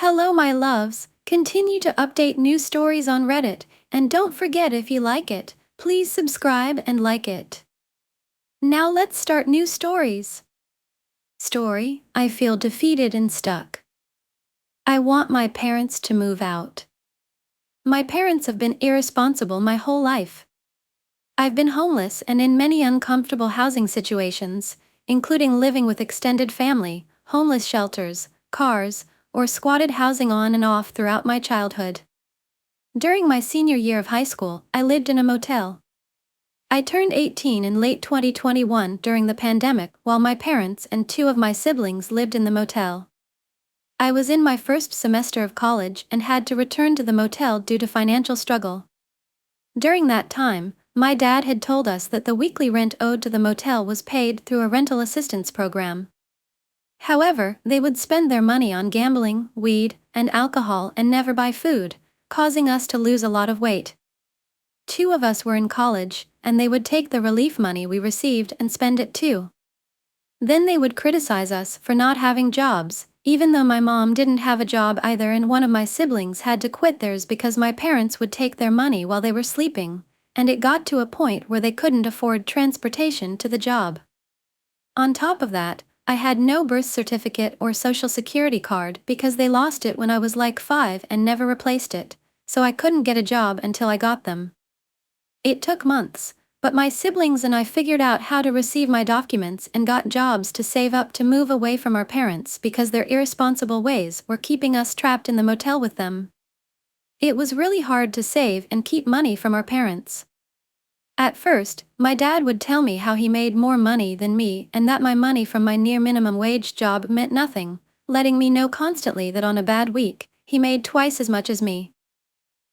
Hello, my loves. Continue to update new stories on Reddit, and don't forget if you like it, please subscribe and like it. Now let's start new stories. Story: I feel defeated and stuck. I want my parents to move out. My parents have been irresponsible my whole life. I've been homeless and in many uncomfortable housing situations, including living with extended family, homeless shelters, cars, or squatted housing on and off throughout my childhood. During my senior year of high school, I lived in a motel. I turned 18 in late 2021 during the pandemic while my parents and two of my siblings lived in the motel. I was in my first semester of college and had to return to the motel due to financial struggle. During that time, my dad had told us that the weekly rent owed to the motel was paid through a rental assistance program. However, they would spend their money on gambling, weed, and alcohol and never buy food, causing us to lose a lot of weight. Two of us were in college, and they would take the relief money we received and spend it too. Then they would criticize us for not having jobs, even though my mom didn't have a job either and one of my siblings had to quit theirs because my parents would take their money while they were sleeping, and it got to a point where they couldn't afford transportation to the job. On top of that, I had no birth certificate or social security card because they lost it when I was like 5 and never replaced it, so I couldn't get a job until I got them. It took months, but my siblings and I figured out how to receive my documents and got jobs to save up to move away from our parents because their irresponsible ways were keeping us trapped in the motel with them. It was really hard to save and keep money from our parents. At first, my dad would tell me how he made more money than me and that my money from my near minimum wage job meant nothing, letting me know constantly that on a bad week, he made twice as much as me.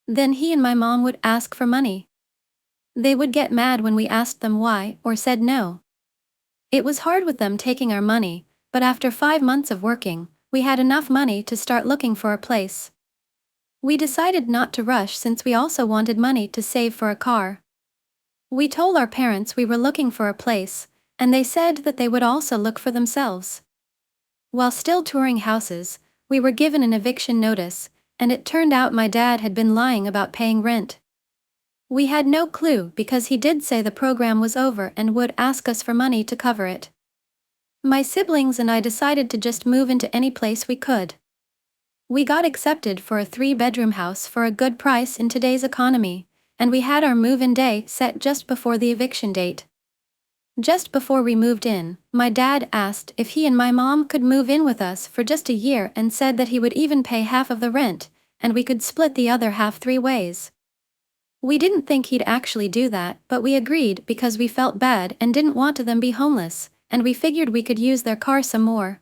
Then he and my mom would ask for money. They would get mad when we asked them why or said no. It was hard with them taking our money, but after 5 months of working, we had enough money to start looking for a place. We decided not to rush since we also wanted money to save for a car. We told our parents we were looking for a place, and they said that they would also look for themselves. While still touring houses, we were given an eviction notice, and it turned out my dad had been lying about paying rent. We had no clue because he did say the program was over and would ask us for money to cover it. My siblings and I decided to just move into any place we could. We got accepted for a 3-bedroom house for a good price in today's economy, and we had our move-in day set just before the eviction date. Just before we moved in, my dad asked if he and my mom could move in with us for just a year and said that he would even pay half of the rent, and we could split the other half 3 ways. We didn't think he'd actually do that, but we agreed because we felt bad and didn't want them to be homeless, and we figured we could use their car some more.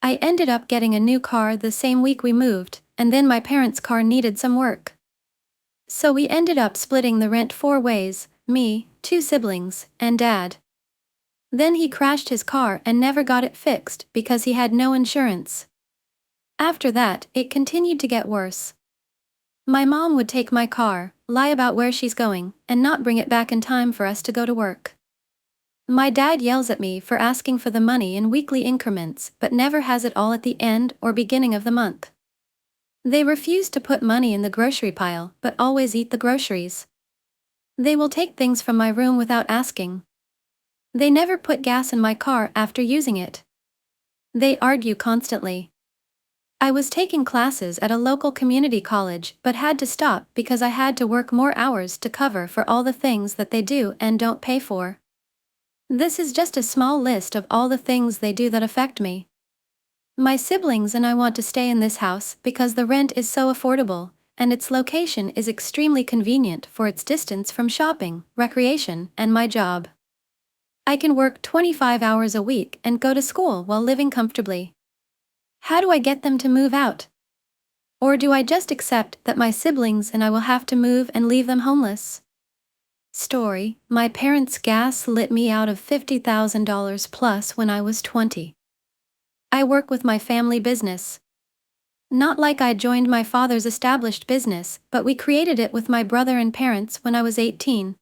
I ended up getting a new car the same week we moved, and then my parents' car needed some work. So we ended up splitting the rent 4 ways, me, 2 siblings, and Dad. Then he crashed his car and never got it fixed because he had no insurance. After that, it continued to get worse. My mom would take my car, lie about where she's going, and not bring it back in time for us to go to work. My dad yells at me for asking for the money in weekly increments but never has it all at the end or beginning of the month. They refuse to put money in the grocery pile but always eat the groceries. They will take things from my room without asking. They never put gas in my car after using it. They argue constantly. I was taking classes at a local community college but had to stop because I had to work more hours to cover for all the things that they do and don't pay for. This is just a small list of all the things they do that affect me. My siblings and I want to stay in this house because the rent is so affordable, and its location is extremely convenient for its distance from shopping, recreation, and my job. I can work 25 hours a week and go to school while living comfortably. How do I get them to move out? Or do I just accept that my siblings and I will have to move and leave them homeless? Story: my parents gas-lit me out of $50,000 plus when I was 20. I work with my family business. Not like I joined my father's established business, but we created it with my brother and parents when I was 18.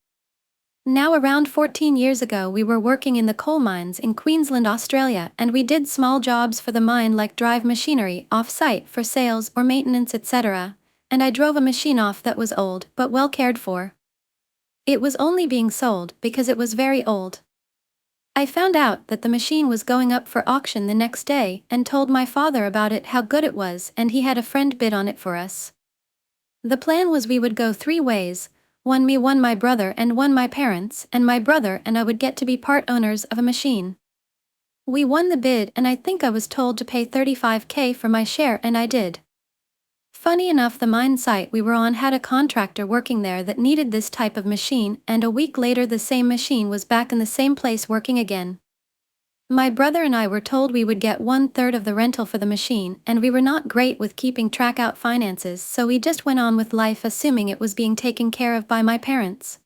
Now around 14 years ago we were working in the coal mines in Queensland, Australia, and we did small jobs for the mine like drive machinery off-site for sales or maintenance, etc. And I drove a machine off that was old but well cared for. It was only being sold because it was very old. I found out that the machine was going up for auction the next day and told my father about it, how good it was, and he had a friend bid on it for us. The plan was we would go 3 ways, one me, one my brother, and one my parents, and my brother and I would get to be part owners of a machine. We won the bid and I think I was told to pay $35,000 for my share, and I did. Funny enough, the mine site we were on had a contractor working there that needed this type of machine, and a week later the same machine was back in the same place working again. My brother and I were told we would get 1/3 of the rental for the machine, and we were not great with keeping track out finances, so we just went on with life assuming it was being taken care of by my parents.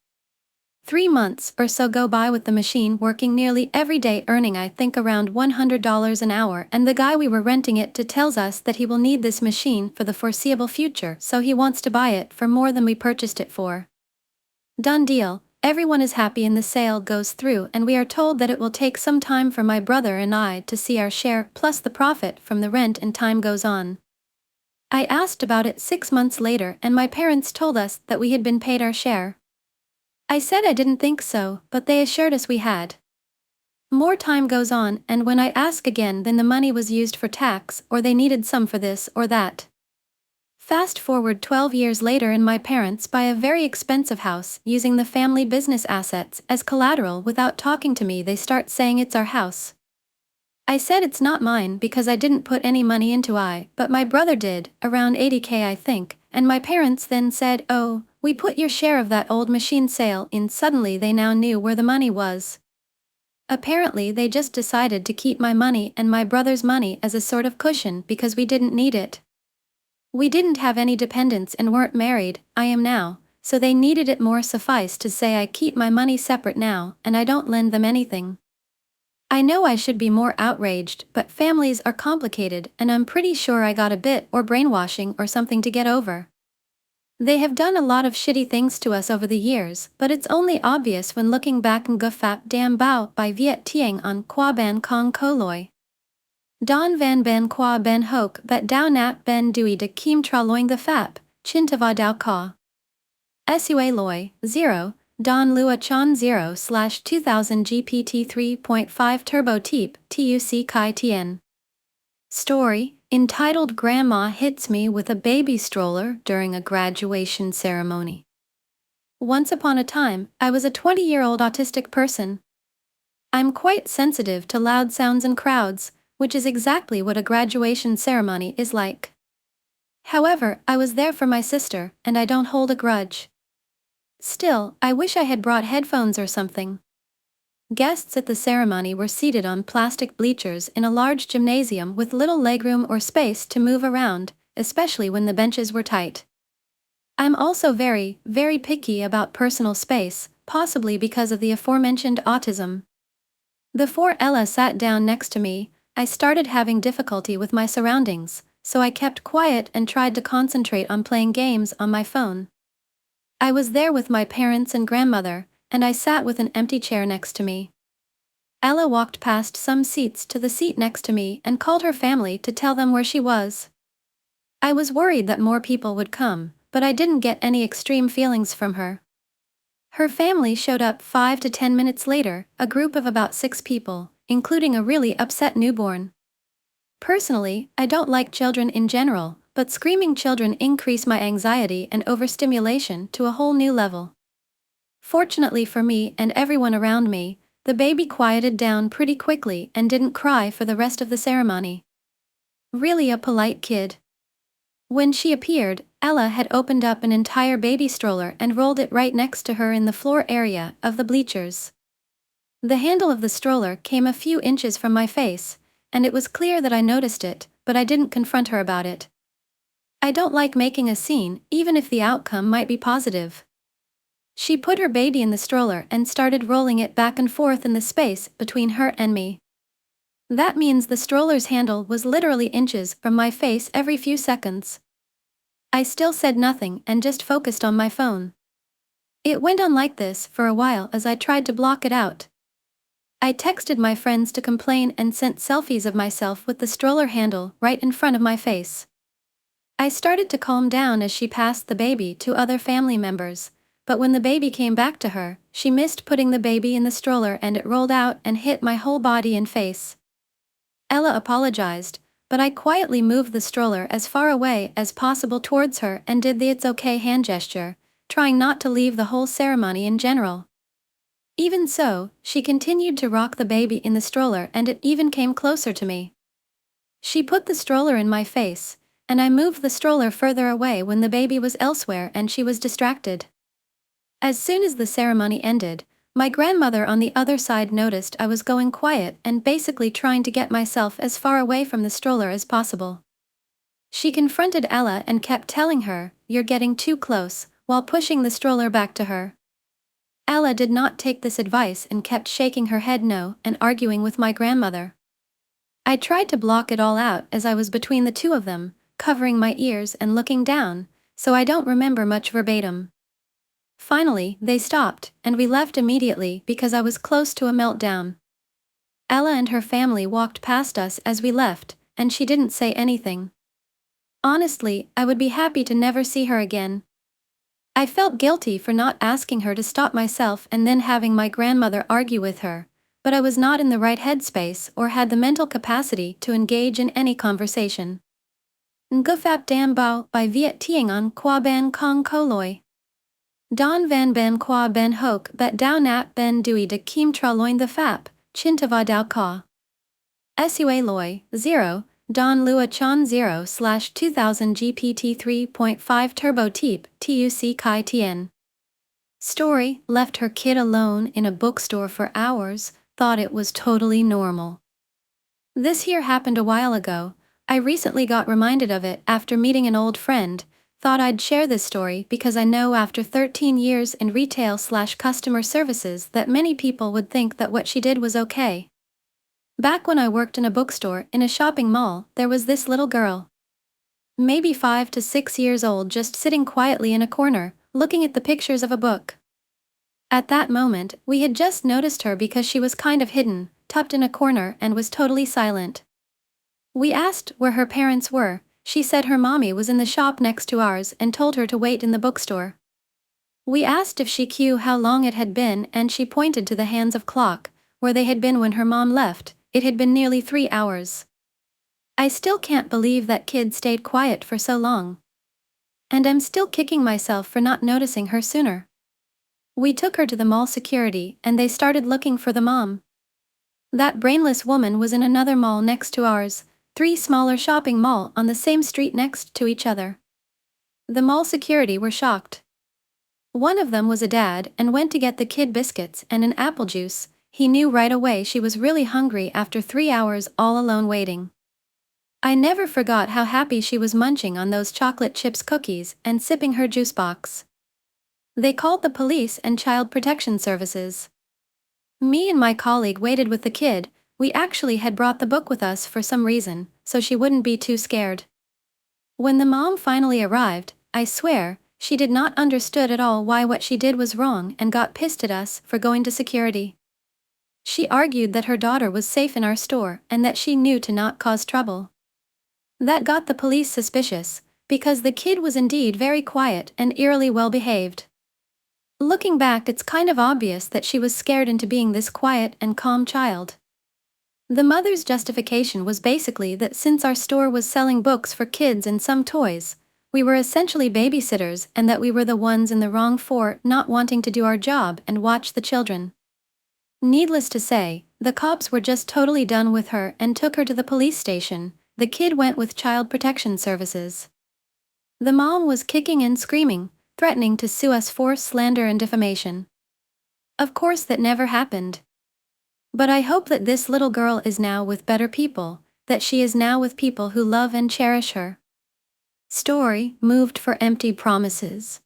3 months or so go by with the machine working nearly every day, earning I think around $100 an hour, and the guy we were renting it to tells us that he will need this machine for the foreseeable future, so he wants to buy it for more than we purchased it for. Done deal, everyone is happy and the sale goes through, and we are told that it will take some time for my brother and I to see our share plus the profit from the rent, and time goes on. I asked about it 6 months later and my parents told us that we had been paid our share. I said I didn't think so, but they assured us we had. More time goes on, and when I ask again, then the money was used for tax, or they needed some for this or that. Fast forward 12 years later and my parents buy a very expensive house using the family business assets as collateral. Without talking to me, they start saying it's our house. I said it's not mine because I didn't put any money into it, but my brother did, around $80,000 I think, and my parents then said, "Oh, we put your share of that old machine sale in." Suddenly they now knew where the money was. Apparently they just decided to keep my money and my brother's money as a sort of cushion because we didn't need it. We didn't have any dependents and weren't married, I am now, so they needed it more. Suffice to say, I keep my money separate now, and I don't lend them anything. I know I should be more outraged, but families are complicated, and I'm pretty sure I got a bit or brainwashing or something to get over. They have done a lot of shitty things to us over the years, but it's only obvious when looking back. Ngo Phap Dam Bao by Viet Tieng An Qua Ban Kong Koloi. Don Van Ben Qua Ben Hoc Bet Dao Nat Ben Dui De Kim Tra Loing the Phap, Chin Tava Dao Ka. Sua Loi, 0. Don Lua Chan 0/2000 GPT 3.5 Turbo Teep, TUC Kai Tien. Story, entitled Grandma Hits Me with a Baby Stroller During a Graduation Ceremony. Once upon a time, I was a 20-year-old autistic person. I'm quite sensitive to loud sounds and crowds, which is exactly what a graduation ceremony is like. However, I was there for my sister, and I don't hold a grudge. Still, I wish I had brought headphones or something. Guests at the ceremony were seated on plastic bleachers in a large gymnasium with little legroom or space to move around, especially when the benches were tight. I'm also very, very picky about personal space, possibly because of the aforementioned autism. Before Ella sat down next to me, I started having difficulty with my surroundings, so I kept quiet and tried to concentrate on playing games on my phone. I was there with my parents and grandmother, and I sat with an empty chair next to me. Ella walked past some seats to the seat next to me and called her family to tell them where she was. I was worried that more people would come, but I didn't get any extreme feelings from her. Her family showed up 5 to 10 minutes later, a group of about 6 people, including a really upset newborn. Personally, I don't like children in general, but screaming children increase my anxiety and overstimulation to a whole new level. Fortunately for me and everyone around me, the baby quieted down pretty quickly and didn't cry for the rest of the ceremony. Really a polite kid. When she appeared, Ella had opened up an entire baby stroller and rolled it right next to her in the floor area of the bleachers. The handle of the stroller came a few inches from my face, and it was clear that I noticed it, but I didn't confront her about it. I don't like making a scene, even if the outcome might be positive. She put her baby in the stroller and started rolling it back and forth in the space between her and me. That means the stroller's handle was literally inches from my face every few seconds. I still said nothing and just focused on my phone. It went on like this for a while as I tried to block it out. I texted my friends to complain and sent selfies of myself with the stroller handle right in front of my face. I started to calm down as she passed the baby to other family members, but when the baby came back to her, she missed putting the baby in the stroller and it rolled out and hit my whole body and face. Ella apologized, but I quietly moved the stroller as far away as possible towards her and did the "it's okay" hand gesture, trying not to leave the whole ceremony in general. Even so, she continued to rock the baby in the stroller and it even came closer to me. She put the stroller in my face, and I moved the stroller further away when the baby was elsewhere and she was distracted. As soon as the ceremony ended, my grandmother on the other side noticed I was going quiet and basically trying to get myself as far away from the stroller as possible. She confronted Ella and kept telling her, "You're getting too close," while pushing the stroller back to her. Ella did not take this advice and kept shaking her head no and arguing with my grandmother. I tried to block it all out as I was between the two of them, covering my ears and looking down, so I don't remember much verbatim. Finally, they stopped, and we left immediately because I was close to a meltdown. Ella and her family walked past us as we left, and she didn't say anything. Honestly, I would be happy to never see her again. I felt guilty for not asking her to stop myself and then having my grandmother argue with her, but I was not in the right headspace or had the mental capacity to engage in any conversation. Ngufap Dam Bao by Viet Tieng An Qua Ban Kong Koloi. Don Van Ben Qua Ben Hoc Bet Dao Nat Ben Dui De Kim Tra Loin the Fap, Chintava Dao Ka. Sua Loi, 0, Don Lua Chan 0/2000 GPT 3.5 Turbo Teep, TUC Kai Tien. Story: left her kid alone in a bookstore for hours, thought it was totally normal. This here happened a while ago. I recently got reminded of it after meeting an old friend. Thought I'd share this story because I know after 13 years in retail/customer services that many people would think that what she did was okay. Back when I worked in a bookstore in a shopping mall, there was this little girl. Maybe 5 to 6 years old, just sitting quietly in a corner, looking at the pictures of a book. At that moment, we had just noticed her because she was kind of hidden, tucked in a corner and was totally silent. We asked where her parents were. She said her mommy was in the shop next to ours and told her to wait in the bookstore. We asked if she knew how long it had been and she pointed to the hands of clock, where they had been when her mom left. It had been nearly 3 hours. I still can't believe that kid stayed quiet for so long. And I'm still kicking myself for not noticing her sooner. We took her to the mall security and they started looking for the mom. That brainless woman was in another mall next to ours, 3 smaller shopping malls on the same street next to each other. The mall security were shocked. One of them was a dad and went to get the kid biscuits and an apple juice. He knew right away she was really hungry after 3 hours all alone waiting. I never forgot how happy she was munching on those chocolate chips cookies and sipping her juice box. They called the police and child protection services. Me and my colleague waited with the kid. We actually had brought the book with us for some reason, so she wouldn't be too scared. When the mom finally arrived, I swear, she did not understood at all why what she did was wrong and got pissed at us for going to security. She argued that her daughter was safe in our store and that she knew to not cause trouble. That got the police suspicious, because the kid was indeed very quiet and eerily well behaved. Looking back, it's kind of obvious that she was scared into being this quiet and calm child. The mother's justification was basically that since our store was selling books for kids and some toys, we were essentially babysitters and that we were the ones in the wrong for not wanting to do our job and watch the children. Needless to say, the cops were just totally done with her and took her to the police station. The kid went with child protection services. The mom was kicking and screaming, threatening to sue us for slander and defamation. Of course that never happened. But I hope that this little girl is now with better people, that she is now with people who love and cherish her. Story: moved for empty promises.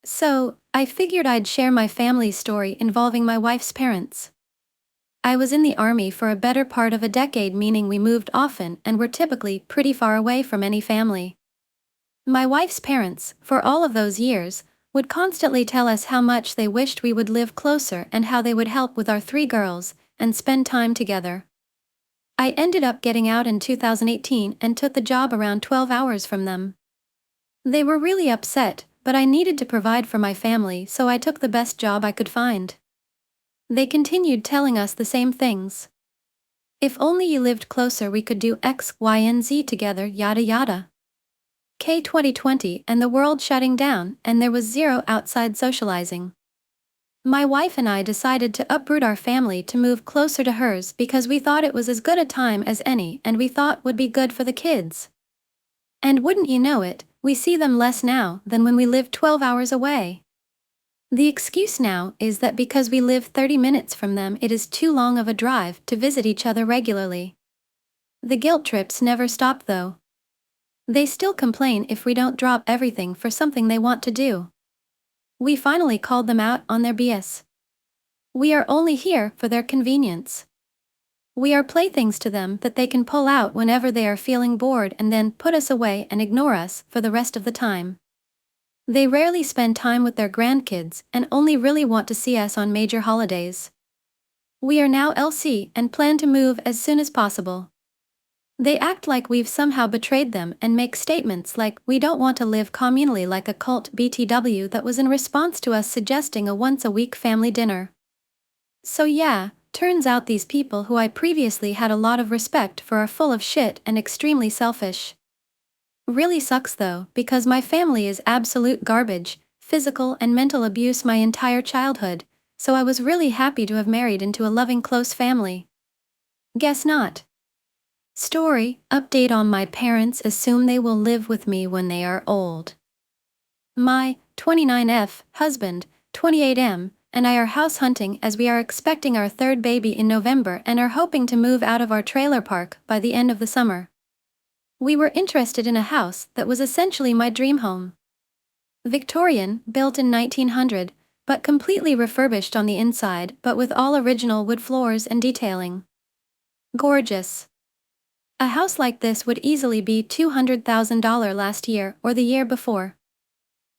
So, I figured I'd share my family's story involving my wife's parents. I was in the army for a better part of a decade, meaning we moved often and were typically pretty far away from any family. My wife's parents, for all of those years, would constantly tell us how much they wished we would live closer and how they would help with our 3 girls and spend time together. I ended up getting out in 2018 and took the job around 12 hours from them. They were really upset, but I needed to provide for my family, so I took the best job I could find. They continued telling us the same things. If only you lived closer, we could do X, Y, and Z together, yada yada. K 2020 and the world shutting down, and there was zero outside socializing. My wife and I decided to uproot our family to move closer to hers because we thought it was as good a time as any and we thought would be good for the kids. And wouldn't you know it, we see them less now than when we lived 12 hours away. The excuse now is that because we live 30 minutes from them, it is too long of a drive to visit each other regularly. The guilt trips never stop though. They still complain if we don't drop everything for something they want to do. We finally called them out on their BS. We are only here for their convenience. We are playthings to them that they can pull out whenever they are feeling bored and then put us away and ignore us for the rest of the time. They rarely spend time with their grandkids and only really want to see us on major holidays. We are now LC and plan to move as soon as possible. They act like we've somehow betrayed them and make statements like we don't want to live communally, like a cult BTW that was in response to us suggesting a once-a-week family dinner. So yeah, turns out these people who I previously had a lot of respect for are full of shit and extremely selfish. Really sucks though, because my family is absolute garbage, physical and mental abuse my entire childhood, so I was really happy to have married into a loving close family. Guess not. Story, update on my parents assume they will live with me when they are old. My 29F husband, 28M, and I are house hunting as we are expecting our 3rd baby in November and are hoping to move out of our trailer park by the end of the summer. We were interested in a house that was essentially my dream home. Victorian, built in 1900, but completely refurbished on the inside but with all original wood floors and detailing. Gorgeous. A house like this would easily be $200,000 last year or the year before.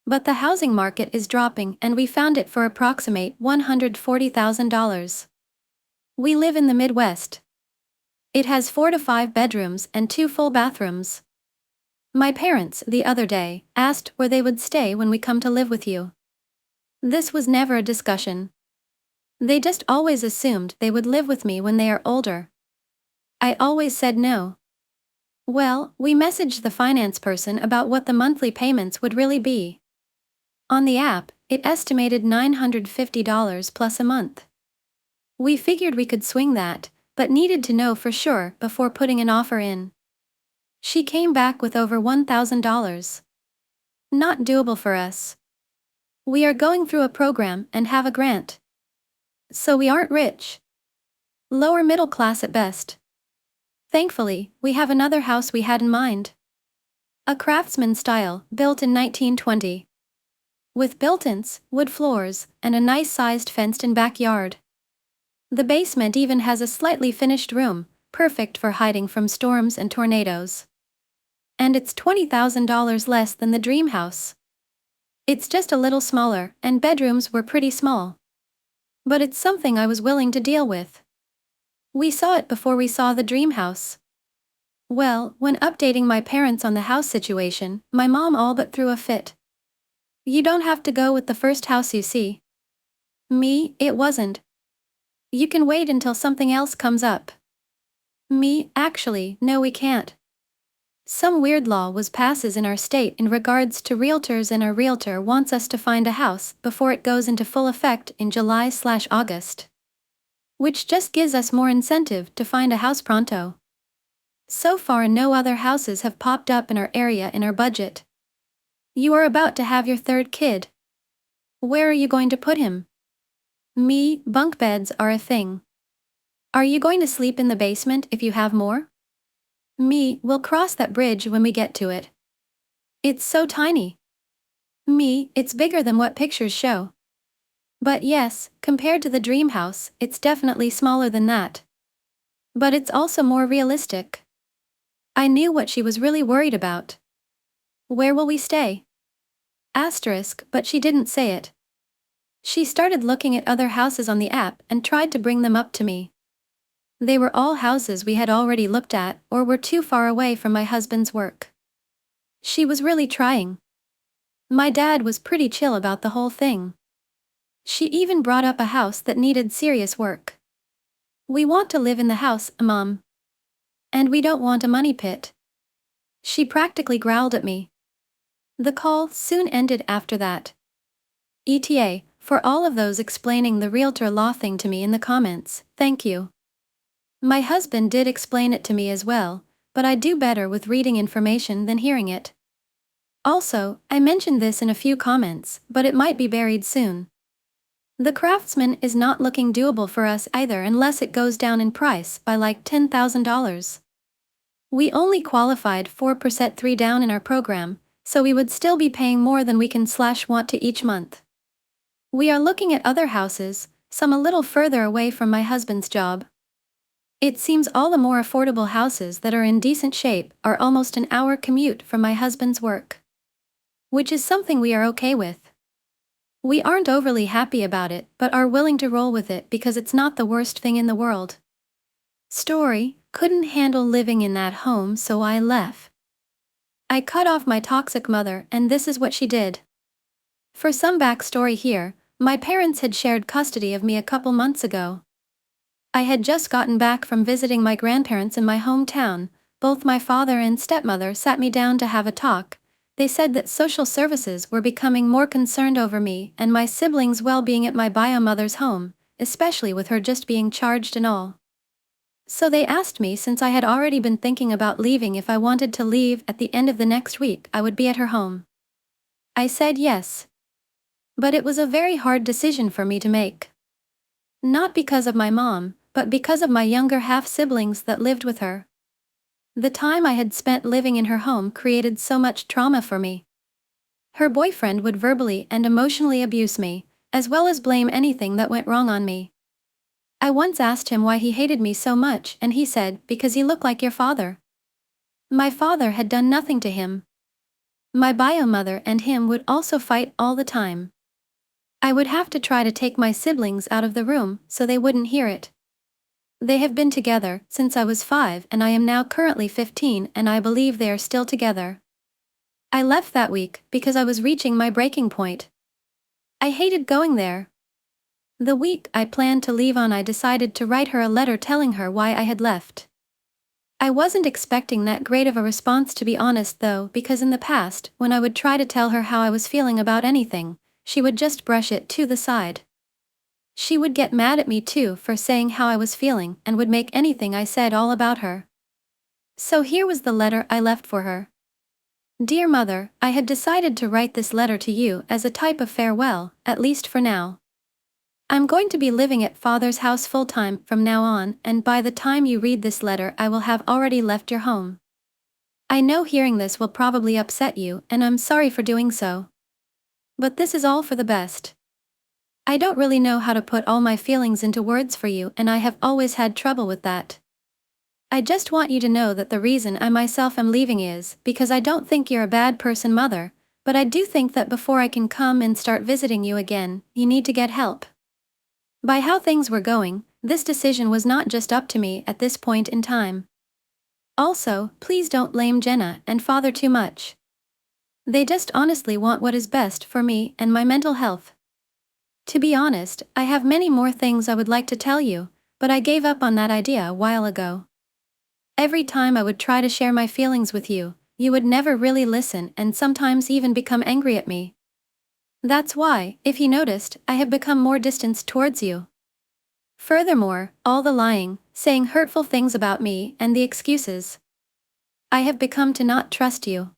But the housing market is dropping and we found it for approximate $140,000. We live in the Midwest. It has 4 to 5 bedrooms and 2 full bathrooms. My parents, the other day, asked where they would stay when we come to live with you. This was never a discussion. They just always assumed they would live with me when they are older. I always said no. Well, we messaged the finance person about what the monthly payments would really be. On the app, it estimated $950 plus a month. We figured we could swing that, but needed to know for sure before putting an offer in. She came back with over $1,000. Not doable for us. We are going through a program and have a grant. So we aren't rich. Lower middle class at best. Thankfully, we have another house we had in mind. A craftsman style, built in 1920. With built-ins, wood floors, and a nice-sized fenced-in backyard. The basement even has a slightly finished room, perfect for hiding from storms and tornadoes. And it's $20,000 less than the dream house. It's just a little smaller, and bedrooms were pretty small. But it's something I was willing to deal with. We saw it before we saw the dream house. Well, when updating my parents on the house situation, my mom all but threw a fit. You don't have to go with the first house you see. Me, it wasn't. You can wait until something else comes up. Me, actually, no, we can't. Some weird law was passes in our state in regards to realtors, and our realtor wants us to find a house before it goes into full effect in July/August. Which just gives us more incentive to find a house pronto. So far no other houses have popped up in our area in our budget. You are about to have your 3rd kid. Where are you going to put him? Me, bunk beds are a thing. Are you going to sleep in the basement if you have more? Me, we'll cross that bridge when we get to it. It's so tiny. Me, it's bigger than what pictures show. But yes, compared to the dream house, it's definitely smaller than that. But it's also more realistic. I knew what she was really worried about. Where will we stay? Asterisk, but she didn't say it. She started looking at other houses on the app and tried to bring them up to me. They were all houses we had already looked at or were too far away from my husband's work. She was really trying. My dad was pretty chill about the whole thing. She even brought up a house that needed serious work. "We want to live in the house, Mom. And we don't want a money pit." She practically growled at me. The call soon ended after that. ETA, for all of those explaining the realtor law thing to me in the comments, thank you. My husband did explain it to me as well, but I do better with reading information than hearing it. Also, I mentioned this in a few comments, but it might be buried soon. The Craftsman is not looking doable for us either unless it goes down in price by like $10,000. We only qualified 4% 3 down in our program, so we would still be paying more than we can/want to each month. We are looking at other houses, some a little further away from my husband's job. It seems all the more affordable houses that are in decent shape are almost an hour commute from my husband's work. Which is something we are okay with. We aren't overly happy about it but are willing to roll with it because it's not the worst thing in the world. Story, couldn't handle living in that home so I left. I cut off my toxic mother and this is what she did. For some backstory here, my parents had shared custody of me a couple months ago. I had just gotten back from visiting my grandparents in my hometown. Both my father and stepmother sat me down to have a talk. They said that social services were becoming more concerned over me and my siblings' well-being at my bio mother's home, especially with her just being charged and all. So they asked me, since I had already been thinking about leaving, if I wanted to leave at the end of the next week I would be at her home. I said yes. But it was a very hard decision for me to make. Not because of my mom, but because of my younger half-siblings that lived with her. The time I had spent living in her home created so much trauma for me. Her boyfriend would verbally and emotionally abuse me, as well as blame anything that went wrong on me. I once asked him why he hated me so much and he said, "Because you look like your father." My father had done nothing to him. My bio mother and him would also fight all the time. I would have to try to take my siblings out of the room so they wouldn't hear it. They have been together since I was 5 and I am now currently 15 and I believe they are still together. I left that week because I was reaching my breaking point. I hated going there. The week I planned to leave on, I decided to write her a letter telling her why I had left. I wasn't expecting that great of a response, to be honest though, because in the past, when I would try to tell her how I was feeling about anything, she would just brush it to the side. She would get mad at me too for saying how I was feeling and would make anything I said all about her. So here was the letter I left for her. "Dear Mother, I had decided to write this letter to you as a type of farewell, at least for now. I'm going to be living at Father's house full-time from now on, and by the time you read this letter I will have already left your home. I know hearing this will probably upset you and I'm sorry for doing so. But this is all for the best. I don't really know how to put all my feelings into words for you and I have always had trouble with that. I just want you to know that the reason I myself am leaving is because I don't think you're a bad person, Mother, but I do think that before I can come and start visiting you again, you need to get help." By how things were going, this decision was not just up to me at this point in time. Also, please don't blame Jenna and Father too much. They just honestly want what is best for me and my mental health. To be honest, I have many more things I would like to tell you, but I gave up on that idea a while ago. Every time I would try to share my feelings with you, you would never really listen and sometimes even become angry at me. That's why, if you noticed, I have become more distant towards you. Furthermore, all the lying, saying hurtful things about me, and the excuses. I have become to not trust you.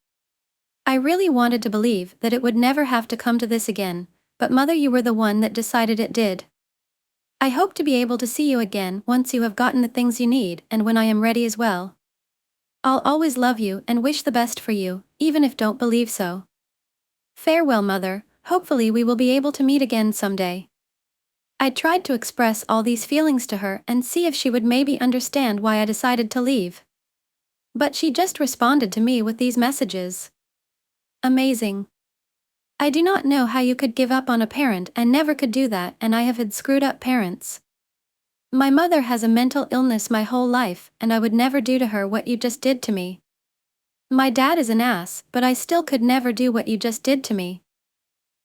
I really wanted to believe that it would never have to come to this again, but Mother, you were the one that decided it did. I hope to be able to see you again once you have gotten the things you need and when I am ready as well. I'll always love you and wish the best for you, even if don't believe so. Farewell, Mother, hopefully we will be able to meet again someday. I tried to express all these feelings to her and see if she would maybe understand why I decided to leave. But she just responded to me with these messages. Amazing. I do not know how you could give up on a parent. I never could do that, and I have had screwed up parents. My mother has a mental illness my whole life, and I would never do to her what you just did to me. My dad is an ass, but I still could never do what you just did to me.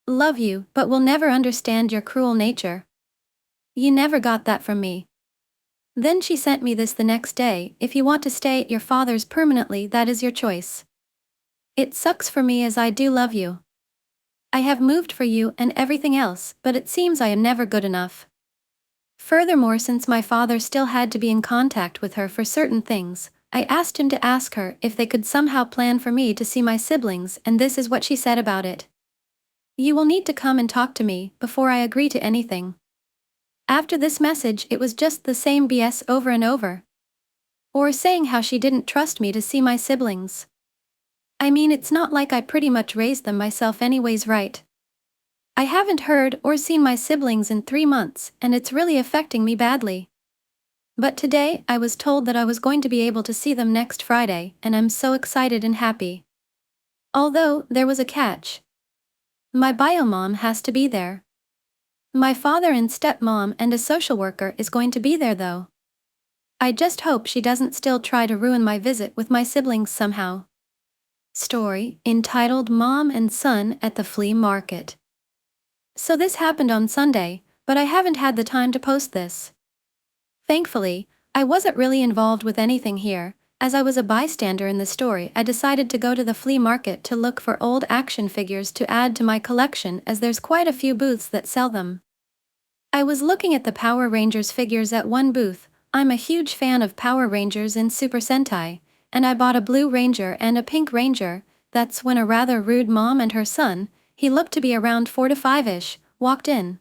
Love you, but will never understand your cruel nature. You never got that from me. Then she sent me this the next day: if you want to stay at your father's permanently, that is your choice. It sucks for me as I do love you. I have moved for you and everything else, but it seems I am never good enough. Furthermore, since my father still had to be in contact with her for certain things, I asked him to ask her if they could somehow plan for me to see my siblings, and this is what she said about it. You will need to come and talk to me before I agree to anything. After this message, it was just the same BS over and over. Or saying how she didn't trust me to see my siblings. I mean, it's not like I pretty much raised them myself anyways, right? I haven't heard or seen my siblings in 3 months, and it's really affecting me badly. But today, I was told that I was going to be able to see them next Friday, and I'm so excited and happy. Although, there was a catch. My bio mom has to be there. My father and stepmom and a social worker is going to be there though. I just hope she doesn't still try to ruin my visit with my siblings somehow. Story entitled Mom and Son at the Flea Market. So this happened on Sunday, but I haven't had the time to post this. Thankfully, I wasn't really involved with anything here. As I was a bystander in the story, I decided to go to the flea market to look for old action figures to add to my collection, as there's quite a few booths that sell them. I was looking at the Power Rangers figures at one booth. I'm a huge fan of Power Rangers in Super Sentai, and I bought a blue ranger and a pink ranger. That's when a rather rude mom and her son, he looked to be around 4 to 5-ish, walked in.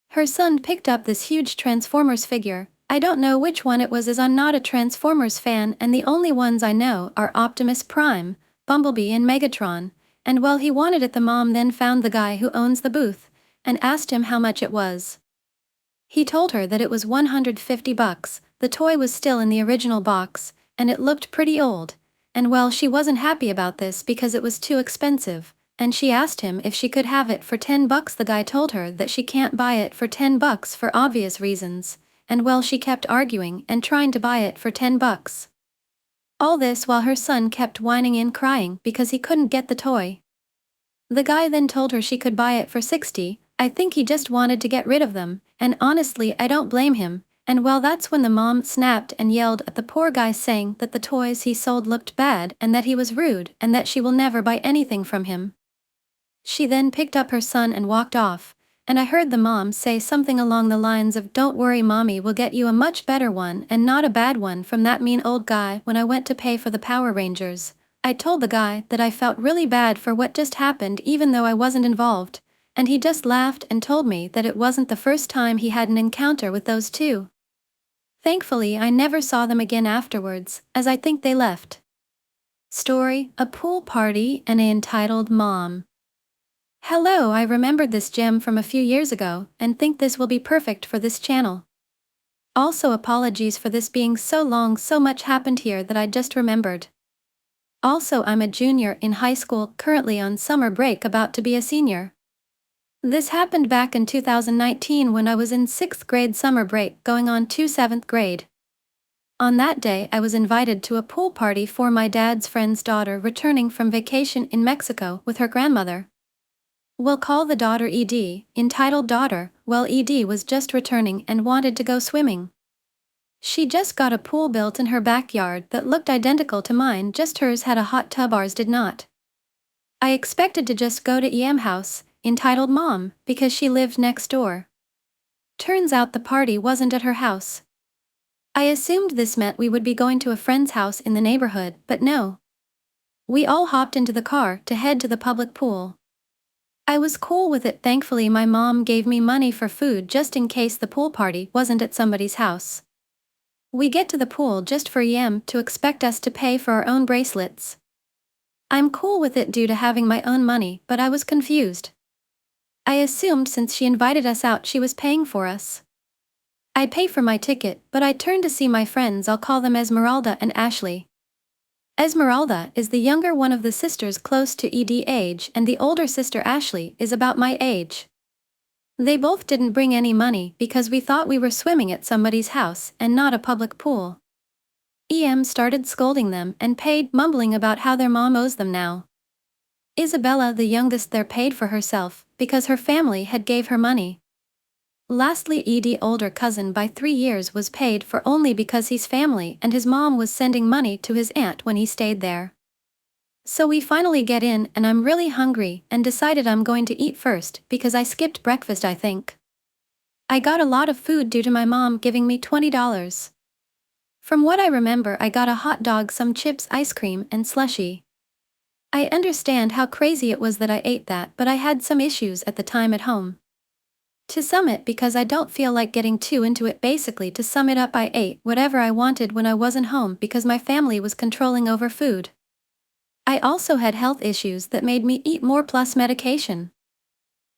Her son picked up this huge Transformers figure. I don't know which one it was, as I'm not a Transformers fan, and the only ones I know are Optimus Prime, Bumblebee and Megatron, and well, he wanted it. The mom then found the guy who owns the booth, and asked him how much it was. He told her that it was $150. The toy was still in the original box, and it looked pretty old, and well, she wasn't happy about this because it was too expensive, and she asked him if she could have it for $10. The guy told her that she can't buy it for $10 for obvious reasons, and well, she kept arguing and trying to buy it for $10. All this while her son kept whining and crying because he couldn't get the toy. The guy then told her she could buy it for $60. I think he just wanted to get rid of them, and honestly I don't blame him. And well, that's when the mom snapped and yelled at the poor guy, saying that the toys he sold looked bad and that he was rude and that she will never buy anything from him. She then picked up her son and walked off, and I heard the mom say something along the lines of, "Don't worry, mommy will get you a much better one and not a bad one from that mean old guy." When I went to pay for the Power Rangers, I told the guy that I felt really bad for what just happened even though I wasn't involved, and he just laughed and told me that it wasn't the first time he had an encounter with those two. Thankfully, I never saw them again afterwards, as I think they left. Story: A Pool Party and an Entitled Mom. Hello, I remembered this gem from a few years ago, and think this will be perfect for this channel. Also, apologies for this being so long, so much happened here that I just remembered. Also, I'm a junior in high school, currently on summer break, about to be a senior. This happened back in 2019 when I was in 6th grade summer break going on to 7th grade. On that day, I was invited to a pool party for my dad's friend's daughter returning from vacation in Mexico with her grandmother. We'll call the daughter ED, entitled daughter. Well, ED was just returning and wanted to go swimming. She just got a pool built in her backyard that looked identical to mine, just hers had a hot tub, ours did not. I expected to just go to EM house, entitled mom, because she lived next door. Turns out the party wasn't at her house. I assumed this meant we would be going to a friend's house in the neighborhood, but no. We all hopped into the car to head to the public pool. I was cool with it. Thankfully, my mom gave me money for food just in case the pool party wasn't at somebody's house. We get to the pool just for EM to expect us to pay for our own bracelets. I'm cool with it due to having my own money, but I was confused. I assumed since she invited us out she was paying for us. I pay for my ticket, but I turned to see my friends, I'll call them Esmeralda and Ashley. Esmeralda is the younger one of the sisters close to ED age, and the older sister Ashley is about my age. They both didn't bring any money because we thought we were swimming at somebody's house and not a public pool. EM started scolding them and paid, mumbling about how their mom owes them now. Isabella, the youngest there, paid for herself because her family had gave her money. Lastly, ED older cousin by 3 years was paid for only because he's family and his mom was sending money to his aunt when he stayed there. So we finally get in and I'm really hungry and decided I'm going to eat first because I skipped breakfast, I think. I got a lot of food due to my mom giving me $20. From what I remember, I got a hot dog, some chips, ice cream, and slushie. I understand how crazy it was that I ate that, but I had some issues at the time at home. To sum it, because I don't feel like getting too into it, basically to sum it up, I ate whatever I wanted when I wasn't home because my family was controlling over food. I also had health issues that made me eat more plus medication.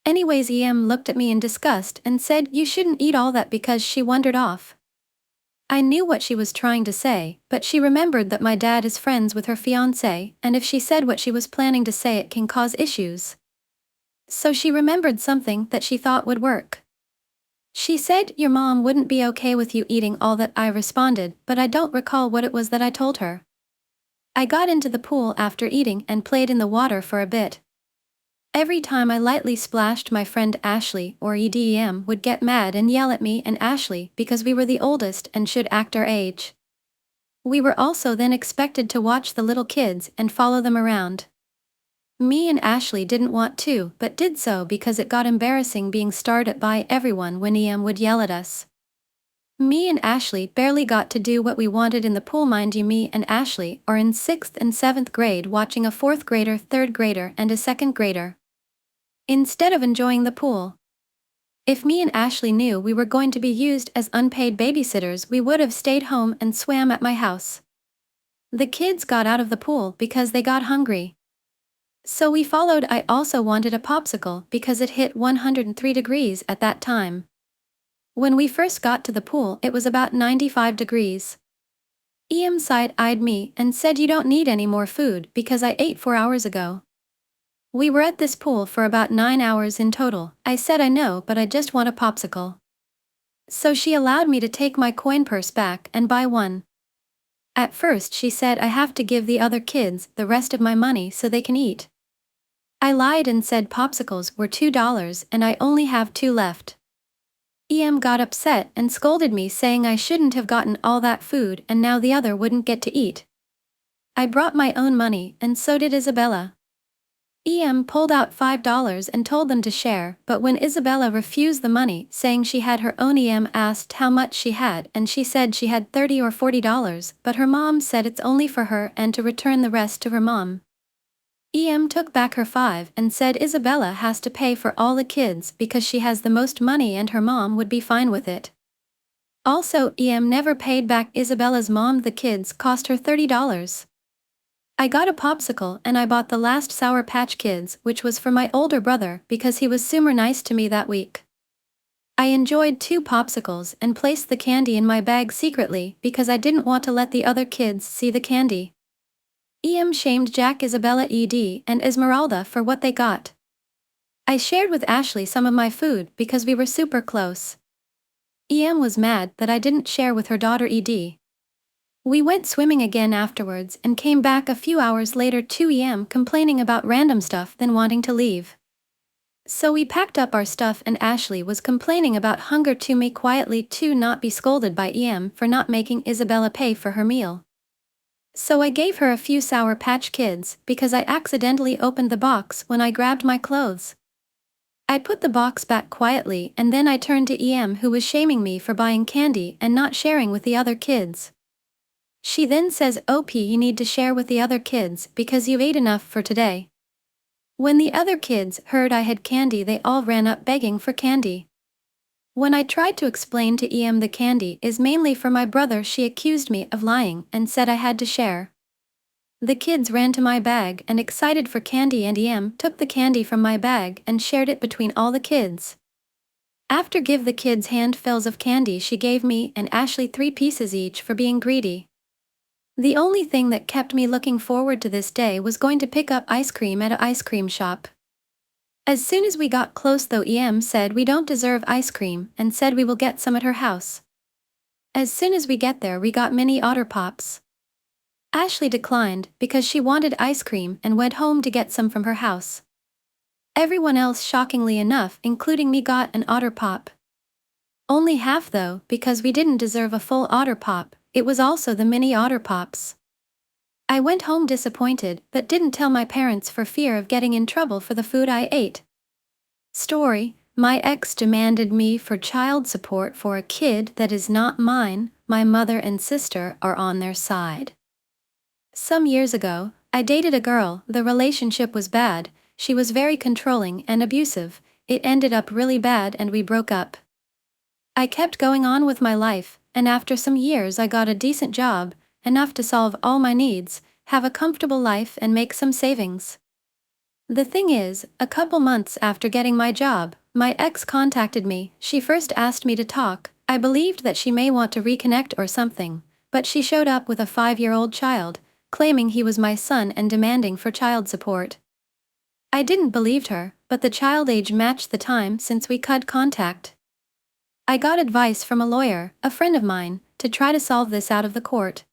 Anyways, EM looked at me in disgust and said, "You shouldn't eat all that," because she wandered off. I knew what she was trying to say, but she remembered that my dad is friends with her fiancé, and if she said what she was planning to say, it can cause issues. So she remembered something that she thought would work. She said, "Your mom wouldn't be okay with you eating all that." I responded, but I don't recall what it was that I told her. I got into the pool after eating and played in the water for a bit. Every time I lightly splashed, my friend Ashley, or EDM, would get mad and yell at me and Ashley because we were the oldest and should act our age. We were also then expected to watch the little kids and follow them around. Me and Ashley didn't want to, but did so because it got embarrassing being stared at by everyone when EM would yell at us. Me and Ashley barely got to do what we wanted in the pool. Mind you, me and Ashley are in 6th and 7th grade watching a 4th grader, 3rd grader, and a 2nd grader, instead of enjoying the pool. If me and Ashley knew we were going to be used as unpaid babysitters, we would have stayed home and swam at my house. The kids got out of the pool because they got hungry. So we followed. I also wanted a popsicle because it hit 103 degrees at that time. When we first got to the pool, it was about 95 degrees. EM side-eyed me and said, "You don't need any more food because I ate 4 hours ago." We were at this pool for about 9 hours in total. I said, "I know, but I just want a popsicle." So she allowed me to take my coin purse back and buy one. At first she said I have to give the other kids the rest of my money so they can eat. I lied and said popsicles were $2 and I only have 2 left. EM got upset and scolded me, saying I shouldn't have gotten all that food and now the other wouldn't get to eat. I brought my own money and so did Isabella. EM pulled out $5 and told them to share, but when Isabella refused the money, saying she had her own, EM asked how much she had and she said she had $30 or $40, but her mom said it's only for her and to return the rest to her mom. EM took back her $5 and said Isabella has to pay for all the kids because she has the most money and her mom would be fine with it. Also, EM never paid back Isabella's mom. The kids cost her $30. I got a popsicle and I bought the last Sour Patch Kids, which was for my older brother because he was super nice to me that week. I enjoyed 2 popsicles and placed the candy in my bag secretly because I didn't want to let the other kids see the candy. EM shamed Jack, Isabella, ED, and Esmeralda for what they got. I shared with Ashley some of my food because we were super close. EM was mad that I didn't share with her daughter ED. We went swimming again afterwards and came back a few hours later to EM complaining about random stuff then wanting to leave. So we packed up our stuff and Ashley was complaining about hunger to me quietly to not be scolded by EM for not making Isabella pay for her meal. So I gave her a few Sour Patch Kids because I accidentally opened the box when I grabbed my clothes. I put the box back quietly and then I turned to EM, who was shaming me for buying candy and not sharing with the other kids. She then says, "OP, you need to share with the other kids because you ate enough for today." When the other kids heard I had candy, they all ran up begging for candy. When I tried to explain to EM the candy is mainly for my brother, she accused me of lying and said I had to share. The kids ran to my bag and excited for candy and EM took the candy from my bag and shared it between all the kids. After give the kids handfuls of candy, she gave me and Ashley 3 pieces each for being greedy. The only thing that kept me looking forward to this day was going to pick up ice cream at an ice cream shop. As soon as we got close though, Em said we don't deserve ice cream and said we will get some at her house. As soon as we get there we got mini otter pops. Ashley declined because she wanted ice cream and went home to get some from her house. Everyone else, shockingly enough, including me, got an otter pop. Only half though, because we didn't deserve a full otter pop, it was also the mini otter pops. I went home disappointed but didn't tell my parents for fear of getting in trouble for the food I ate. Story: my ex demanded me for child support for a kid that is not mine. My mother and sister are on their side. Some years ago, I dated a girl. The relationship was bad. She was very controlling and abusive. It ended up really bad and we broke up. I kept going on with my life, and after some years I got a decent job, enough to solve all my needs, have a comfortable life and make some savings. The thing is, a couple months after getting my job, my ex contacted me. She first asked me to talk. I believed that she may want to reconnect or something, but she showed up with a 5-year-old child, claiming he was my son and demanding for child support. I didn't believe her, but the child age matched the time since we cut contact. I got advice from a lawyer, a friend of mine, to try to solve this out of the court.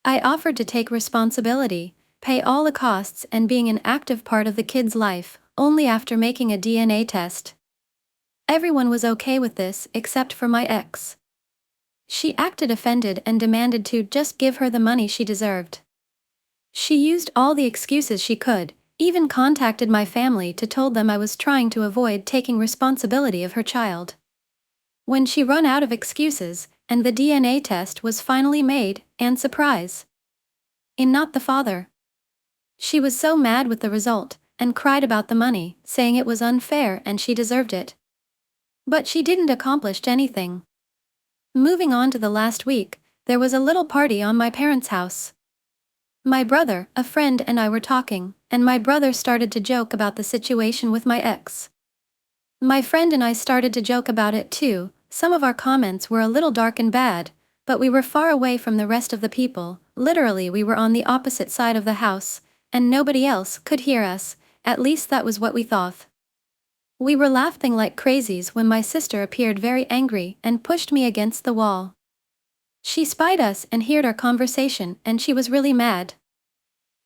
I offered to take responsibility, pay all the costs and being an active part of the kid's life, only after making a DNA test. Everyone was okay with this except for my ex. She acted offended and demanded to just give her the money she deserved. She used all the excuses she could, even contacted my family to told them I was trying to avoid taking responsibility of her child. When she ran out of excuses, and the DNA test was finally made, and surprise! Not the father. She was so mad with the result, and cried about the money, saying it was unfair and she deserved it. But she didn't accomplish anything. Moving on to the last week, there was a little party on my parents' house. My brother, a friend and I were talking, and my brother started to joke about the situation with my ex. My friend and I started to joke about it too. Some of our comments were a little dark and bad, but we were far away from the rest of the people. Literally, we were on the opposite side of the house, and nobody else could hear us. At least that was what we thought. We were laughing like crazies when my sister appeared very angry and pushed me against the wall. She spied us and heard our conversation, and she was really mad.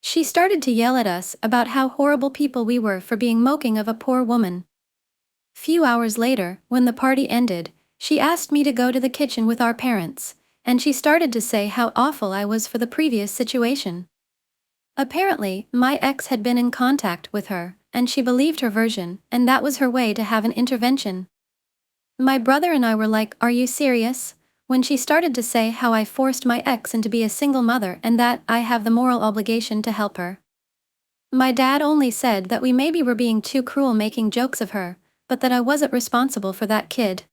She started to yell at us about how horrible people we were for being mocking of a poor woman. Few hours later, when the party ended, she asked me to go to the kitchen with our parents, and she started to say how awful I was for the previous situation. Apparently, my ex had been in contact with her, and she believed her version, and that was her way to have an intervention. My brother and I were like, "Are you serious?" when she started to say how I forced my ex into be a single mother and that I have the moral obligation to help her. My dad only said that we maybe were being too cruel making jokes of her, but that I wasn't responsible for that kid.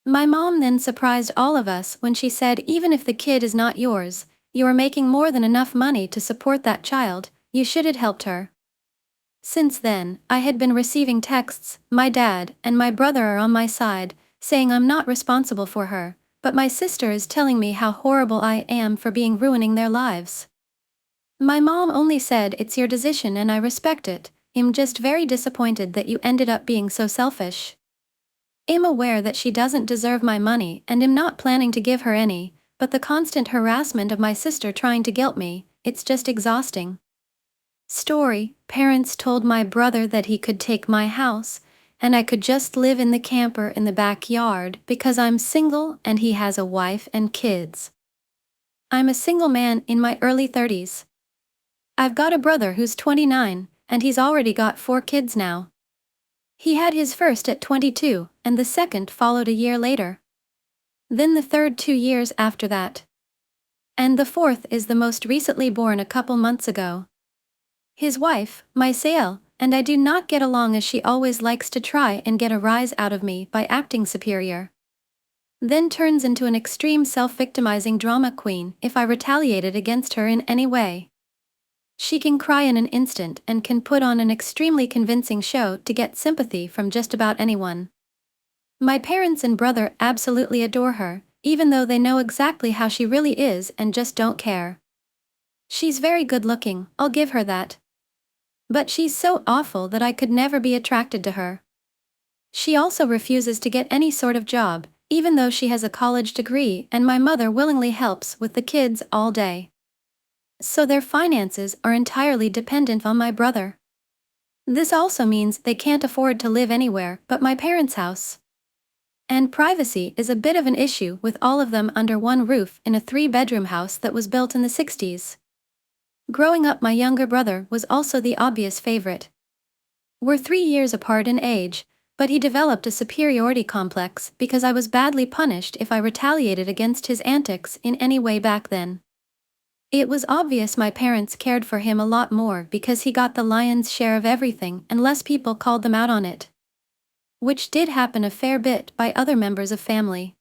My mom then surprised all of us when she said even if the kid is not yours, you are making more than enough money to support that child, you should have helped her. Since then, I had been receiving texts. My dad and my brother are on my side, saying I'm not responsible for her, but my sister is telling me how horrible I am for ruining their lives. My mom only said it's your decision and I respect it. I'm just very disappointed that you ended up being so selfish. I'm aware that she doesn't deserve my money and am not planning to give her any, but the constant harassment of my sister trying to guilt me, it's just exhausting. Story: parents told my brother that he could take my house, and I could just live in the camper in the backyard because I'm single and he has a wife and kids. I'm a single man in my early 30s. I've got a brother who's 29, and he's already got 4 kids now. He had his first at 22, and the second followed a year later. Then the third 2 years after that. And the fourth is the most recently born a couple months ago. His wife, my Sael, and I do not get along as she always likes to try and get a rise out of me by acting superior. Then turns into an extreme self-victimizing drama queen if I retaliated against her in any way. She can cry in an instant and can put on an extremely convincing show to get sympathy from just about anyone. My parents and brother absolutely adore her, even though they know exactly how she really is and just don't care. She's very good looking, I'll give her that. But she's so awful that I could never be attracted to her. She also refuses to get any sort of job, even though she has a college degree and my mother willingly helps with the kids all day. So their finances are entirely dependent on my brother. This also means they can't afford to live anywhere but my parents' house. And privacy is a bit of an issue with all of them under one roof in a 3-bedroom house that was built in the 60s. Growing up, my younger brother was also the obvious favorite. We're 3 years apart in age, but he developed a superiority complex because I was badly punished if I retaliated against his antics in any way back then. It was obvious my parents cared for him a lot more because he got the lion's share of everything and less people called them out on it. Which did happen a fair bit by other members of family.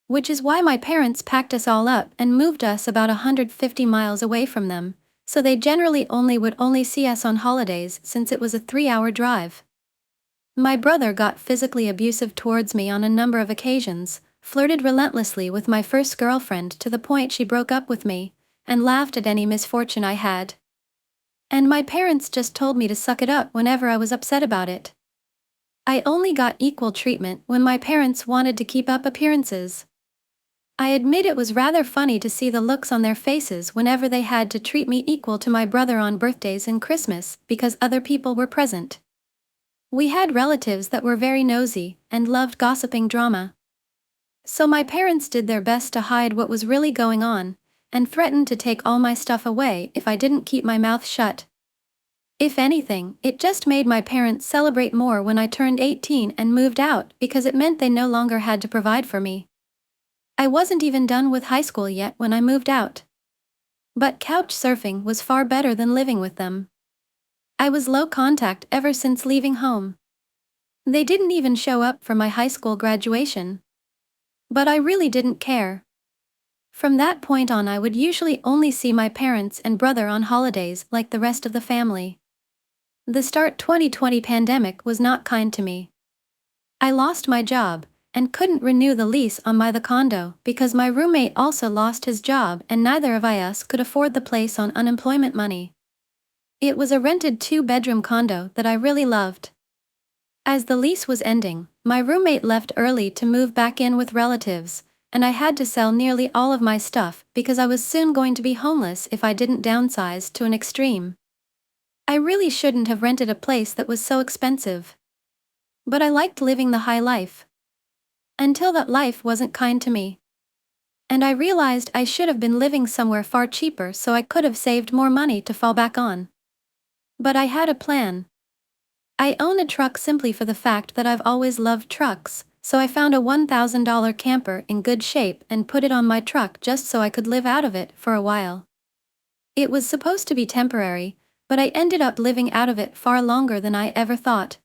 Which is why my parents packed us all up and moved us about 150 miles away from them, so they generally would only see us on holidays since it was a 3-hour drive. My brother got physically abusive towards me on a number of occasions, flirted relentlessly with my first girlfriend to the point she broke up with me, and laughed at any misfortune I had. And my parents just told me to suck it up whenever I was upset about it. I only got equal treatment when my parents wanted to keep up appearances. I admit it was rather funny to see the looks on their faces whenever they had to treat me equal to my brother on birthdays and Christmas because other people were present. We had relatives that were very nosy and loved gossiping drama. So my parents did their best to hide what was really going on, and threatened to take all my stuff away if I didn't keep my mouth shut. If anything, it just made my parents celebrate more when I turned 18 and moved out because it meant they no longer had to provide for me. I wasn't even done with high school yet when I moved out. But couch surfing was far better than living with them. I was low contact ever since leaving home. They didn't even show up for my high school graduation. But I really didn't care. From that point on, I would usually only see my parents and brother on holidays like the rest of the family. The start 2020 pandemic was not kind to me. I lost my job and couldn't renew the lease on the condo because my roommate also lost his job and neither of us could afford the place on unemployment money. It was a rented 2-bedroom condo that I really loved. As the lease was ending, my roommate left early to move back in with relatives, and I had to sell nearly all of my stuff because I was soon going to be homeless if I didn't downsize to an extreme. I really shouldn't have rented a place that was so expensive. But I liked living the high life. Until that life wasn't kind to me. And I realized I should have been living somewhere far cheaper so I could have saved more money to fall back on. But I had a plan. I own a truck simply for the fact that I've always loved trucks, so I found a $1,000 camper in good shape and put it on my truck just so I could live out of it for a while. It was supposed to be temporary, but I ended up living out of it far longer than I ever thought.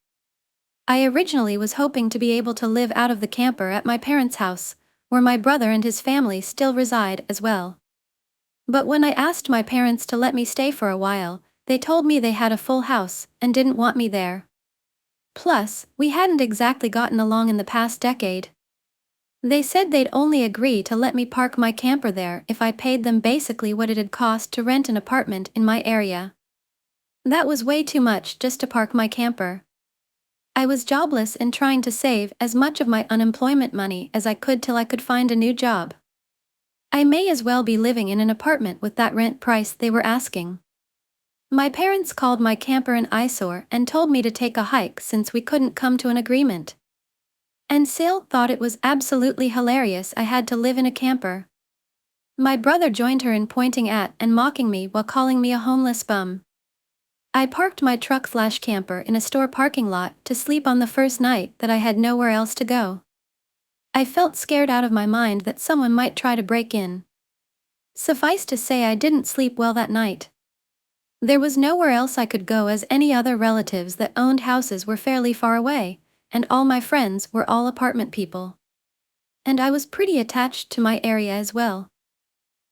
I originally was hoping to be able to live out of the camper at my parents' house, where my brother and his family still reside as well. But when I asked my parents to let me stay for a while, they told me they had a full house and didn't want me there. Plus, we hadn't exactly gotten along in the past decade. They said they'd only agree to let me park my camper there if I paid them basically what it'd cost to rent an apartment in my area. That was way too much just to park my camper. I was jobless and trying to save as much of my unemployment money as I could till I could find a new job. I may as well be living in an apartment with that rent price they were asking. My parents called my camper an eyesore and told me to take a hike since we couldn't come to an agreement. And Sil thought it was absolutely hilarious I had to live in a camper. My brother joined her in pointing at and mocking me while calling me a homeless bum. I parked my truck/camper in a store parking lot to sleep on the first night that I had nowhere else to go. I felt scared out of my mind that someone might try to break in. Suffice to say, I didn't sleep well that night. There was nowhere else I could go as any other relatives that owned houses were fairly far away, and all my friends were all apartment people. And I was pretty attached to my area as well.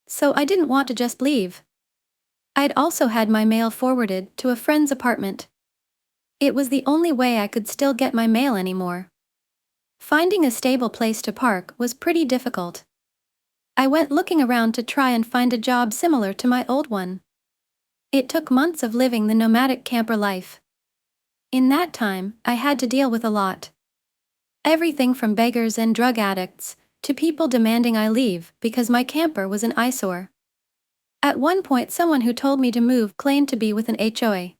So I didn't want to just leave. I'd also had my mail forwarded to a friend's apartment. It was the only way I could still get my mail anymore. Finding a stable place to park was pretty difficult. I went looking around to try and find a job similar to my old one. It took months of living the nomadic camper life. In that time, I had to deal with a lot. Everything from beggars and drug addicts, to people demanding I leave because my camper was an eyesore. At one point, someone who told me to move claimed to be with an HOA.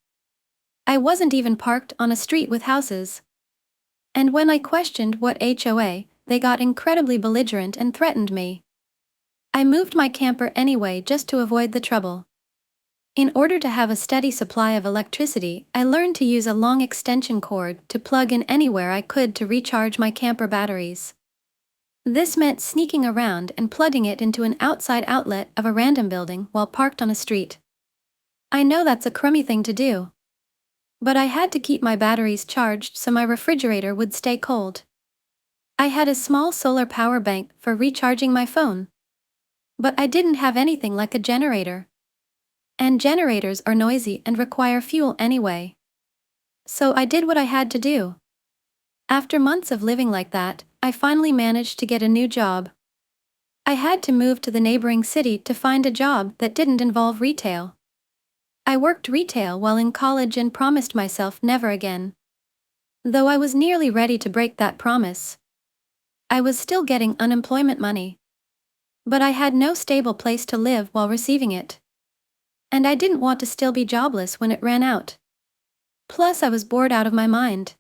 I wasn't even parked on a street with houses. And when I questioned what HOA, they got incredibly belligerent and threatened me. I moved my camper anyway just to avoid the trouble. In order to have a steady supply of electricity, I learned to use a long extension cord to plug in anywhere I could to recharge my camper batteries. This meant sneaking around and plugging it into an outside outlet of a random building while parked on a street. I know that's a crummy thing to do. But I had to keep my batteries charged so my refrigerator would stay cold. I had a small solar power bank for recharging my phone. But I didn't have anything like a generator. And generators are noisy and require fuel anyway. So I did what I had to do. After months of living like that, I finally managed to get a new job. I had to move to the neighboring city to find a job that didn't involve retail. I worked retail while in college and promised myself never again. Though I was nearly ready to break that promise. I was still getting unemployment money. But I had no stable place to live while receiving it. And I didn't want to still be jobless when it ran out. Plus, I was bored out of my mind.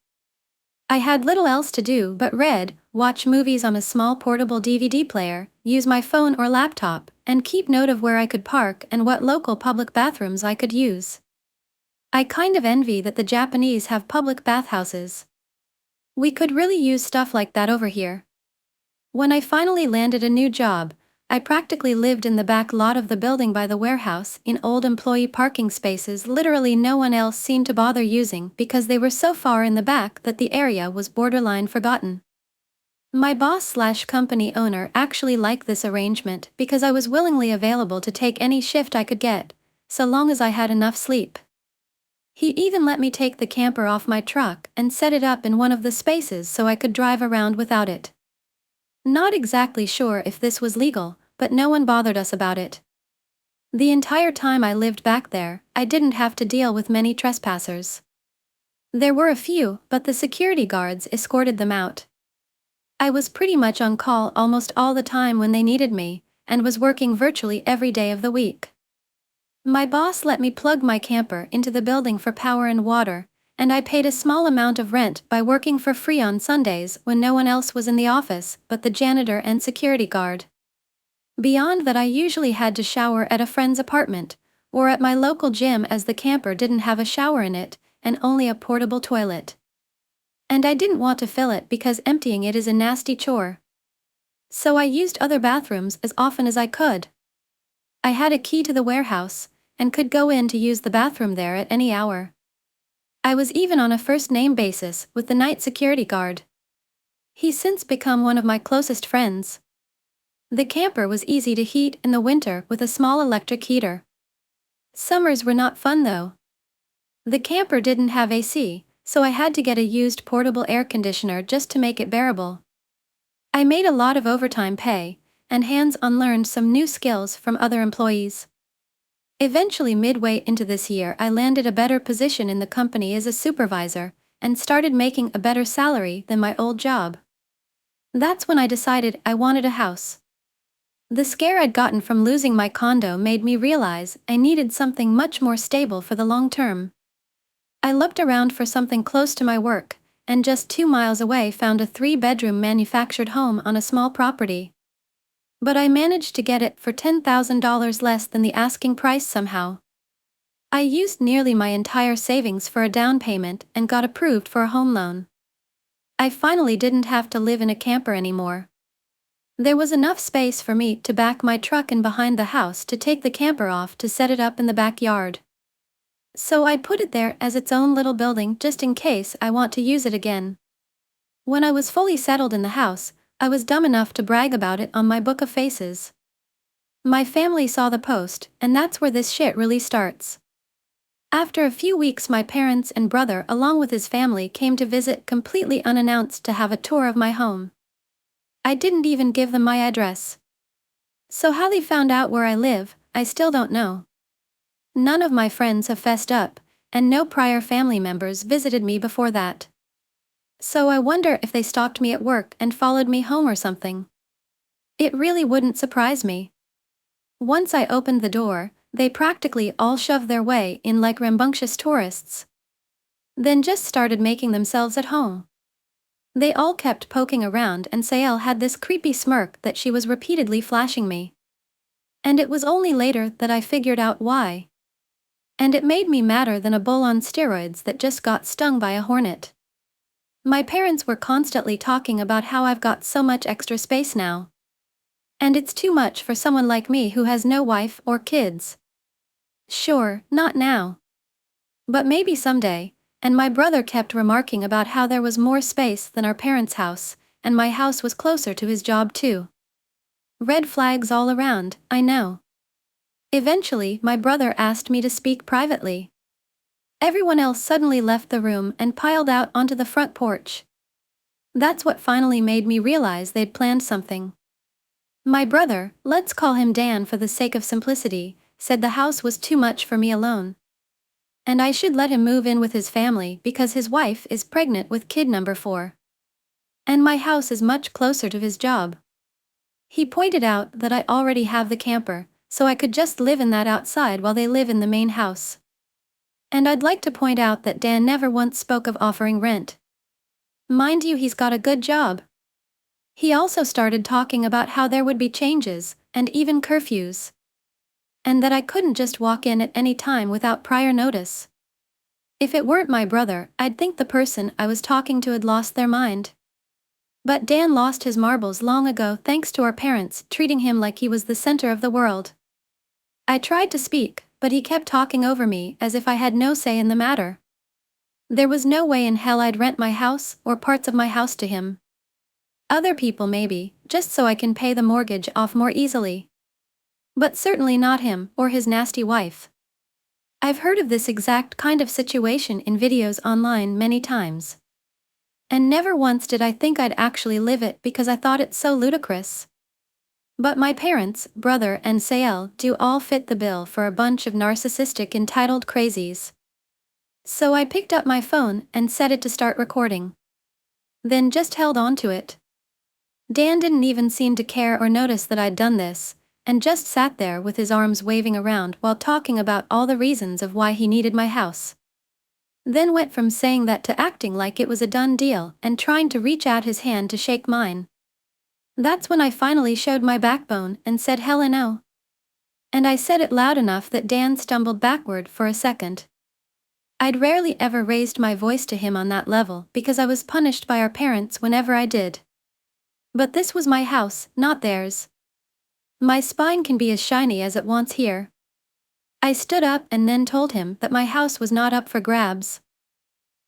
I had little else to do but read, watch movies on a small portable DVD player, use my phone or laptop, and keep note of where I could park and what local public bathrooms I could use. I kind of envy that the Japanese have public bathhouses. We could really use stuff like that over here. When I finally landed a new job, I practically lived in the back lot of the building by the warehouse in old employee parking spaces literally no one else seemed to bother using because they were so far in the back that the area was borderline forgotten. My boss/company owner actually liked this arrangement because I was willingly available to take any shift I could get, so long as I had enough sleep. He even let me take the camper off my truck and set it up in one of the spaces so I could drive around without it. Not exactly sure if this was legal, but no one bothered us about it. The entire time I lived back there, I didn't have to deal with many trespassers. There were a few, but the security guards escorted them out. I was pretty much on call almost all the time when they needed me, and was working virtually every day of the week. My boss let me plug my camper into the building for power and water, and I paid a small amount of rent by working for free on Sundays when no one else was in the office but the janitor and security guard. Beyond that, I usually had to shower at a friend's apartment, or at my local gym as the camper didn't have a shower in it, and only a portable toilet. And I didn't want to fill it because emptying it is a nasty chore. So I used other bathrooms as often as I could. I had a key to the warehouse, and could go in to use the bathroom there at any hour. I was even on a first-name basis with the night security guard. He's since become one of my closest friends. The camper was easy to heat in the winter with a small electric heater. Summers were not fun though. The camper didn't have AC, so I had to get a used portable air conditioner just to make it bearable. I made a lot of overtime pay, and hands-on learned some new skills from other employees. Eventually, midway into this year, I landed a better position in the company as a supervisor, and started making a better salary than my old job. That's when I decided I wanted a house. The scare I'd gotten from losing my condo made me realize I needed something much more stable for the long term. I looked around for something close to my work, and just 2 miles away found a 3-bedroom manufactured home on a small property. But I managed to get it for $10,000 less than the asking price somehow. I used nearly my entire savings for a down payment and got approved for a home loan. I finally didn't have to live in a camper anymore. There was enough space for me to back my truck in behind the house to take the camper off to set it up in the backyard. So I put it there as its own little building just in case I want to use it again. When I was fully settled in the house, I was dumb enough to brag about it on my book of faces. My family saw the post, and that's where this shit really starts. After a few weeks, my parents and brother, along with his family, came to visit completely unannounced to have a tour of my home. I didn't even give them my address. So how they found out where I live, I still don't know. None of my friends have fessed up, and no prior family members visited me before that. So I wonder if they stalked me at work and followed me home or something. It really wouldn't surprise me. Once I opened the door, they practically all shoved their way in like rambunctious tourists. Then just started making themselves at home. They all kept poking around, and Sael had this creepy smirk that she was repeatedly flashing me. And it was only later that I figured out why. And it made me madder than a bull on steroids that just got stung by a hornet. My parents were constantly talking about how I've got so much extra space now. And it's too much for someone like me who has no wife or kids. Sure, not now. But maybe someday. And my brother kept remarking about how there was more space than our parents' house, and my house was closer to his job too. Red flags all around, I know. Eventually, my brother asked me to speak privately. Everyone else suddenly left the room and piled out onto the front porch. That's what finally made me realize they'd planned something. My brother, let's call him Dan for the sake of simplicity, said the house was too much for me alone. And I should let him move in with his family because his wife is pregnant with kid number 4. And my house is much closer to his job. He pointed out that I already have the camper, so I could just live in that outside while they live in the main house. And I'd like to point out that Dan never once spoke of offering rent. Mind you, he's got a good job. He also started talking about how there would be changes, and even curfews. And that I couldn't just walk in at any time without prior notice. If it weren't my brother, I'd think the person I was talking to had lost their mind. But Dan lost his marbles long ago thanks to our parents treating him like he was the center of the world. I tried to speak, but he kept talking over me as if I had no say in the matter. There was no way in hell I'd rent my house or parts of my house to him. Other people maybe, just so I can pay the mortgage off more easily. But certainly not him or his nasty wife. I've heard of this exact kind of situation in videos online many times. And never once did I think I'd actually live it because I thought it so ludicrous. But my parents, brother, and Sael do all fit the bill for a bunch of narcissistic entitled crazies. So I picked up my phone and set it to start recording. Then just held on to it. Dan didn't even seem to care or notice that I'd done this, and just sat there with his arms waving around while talking about all the reasons of why he needed my house. Then went from saying that to acting like it was a done deal and trying to reach out his hand to shake mine. That's when I finally showed my backbone and said hell no. And I said it loud enough that Dan stumbled backward for a second. I'd rarely ever raised my voice to him on that level because I was punished by our parents whenever I did. But this was my house, not theirs. My spine can be as shiny as it wants here. I stood up and then told him that my house was not up for grabs.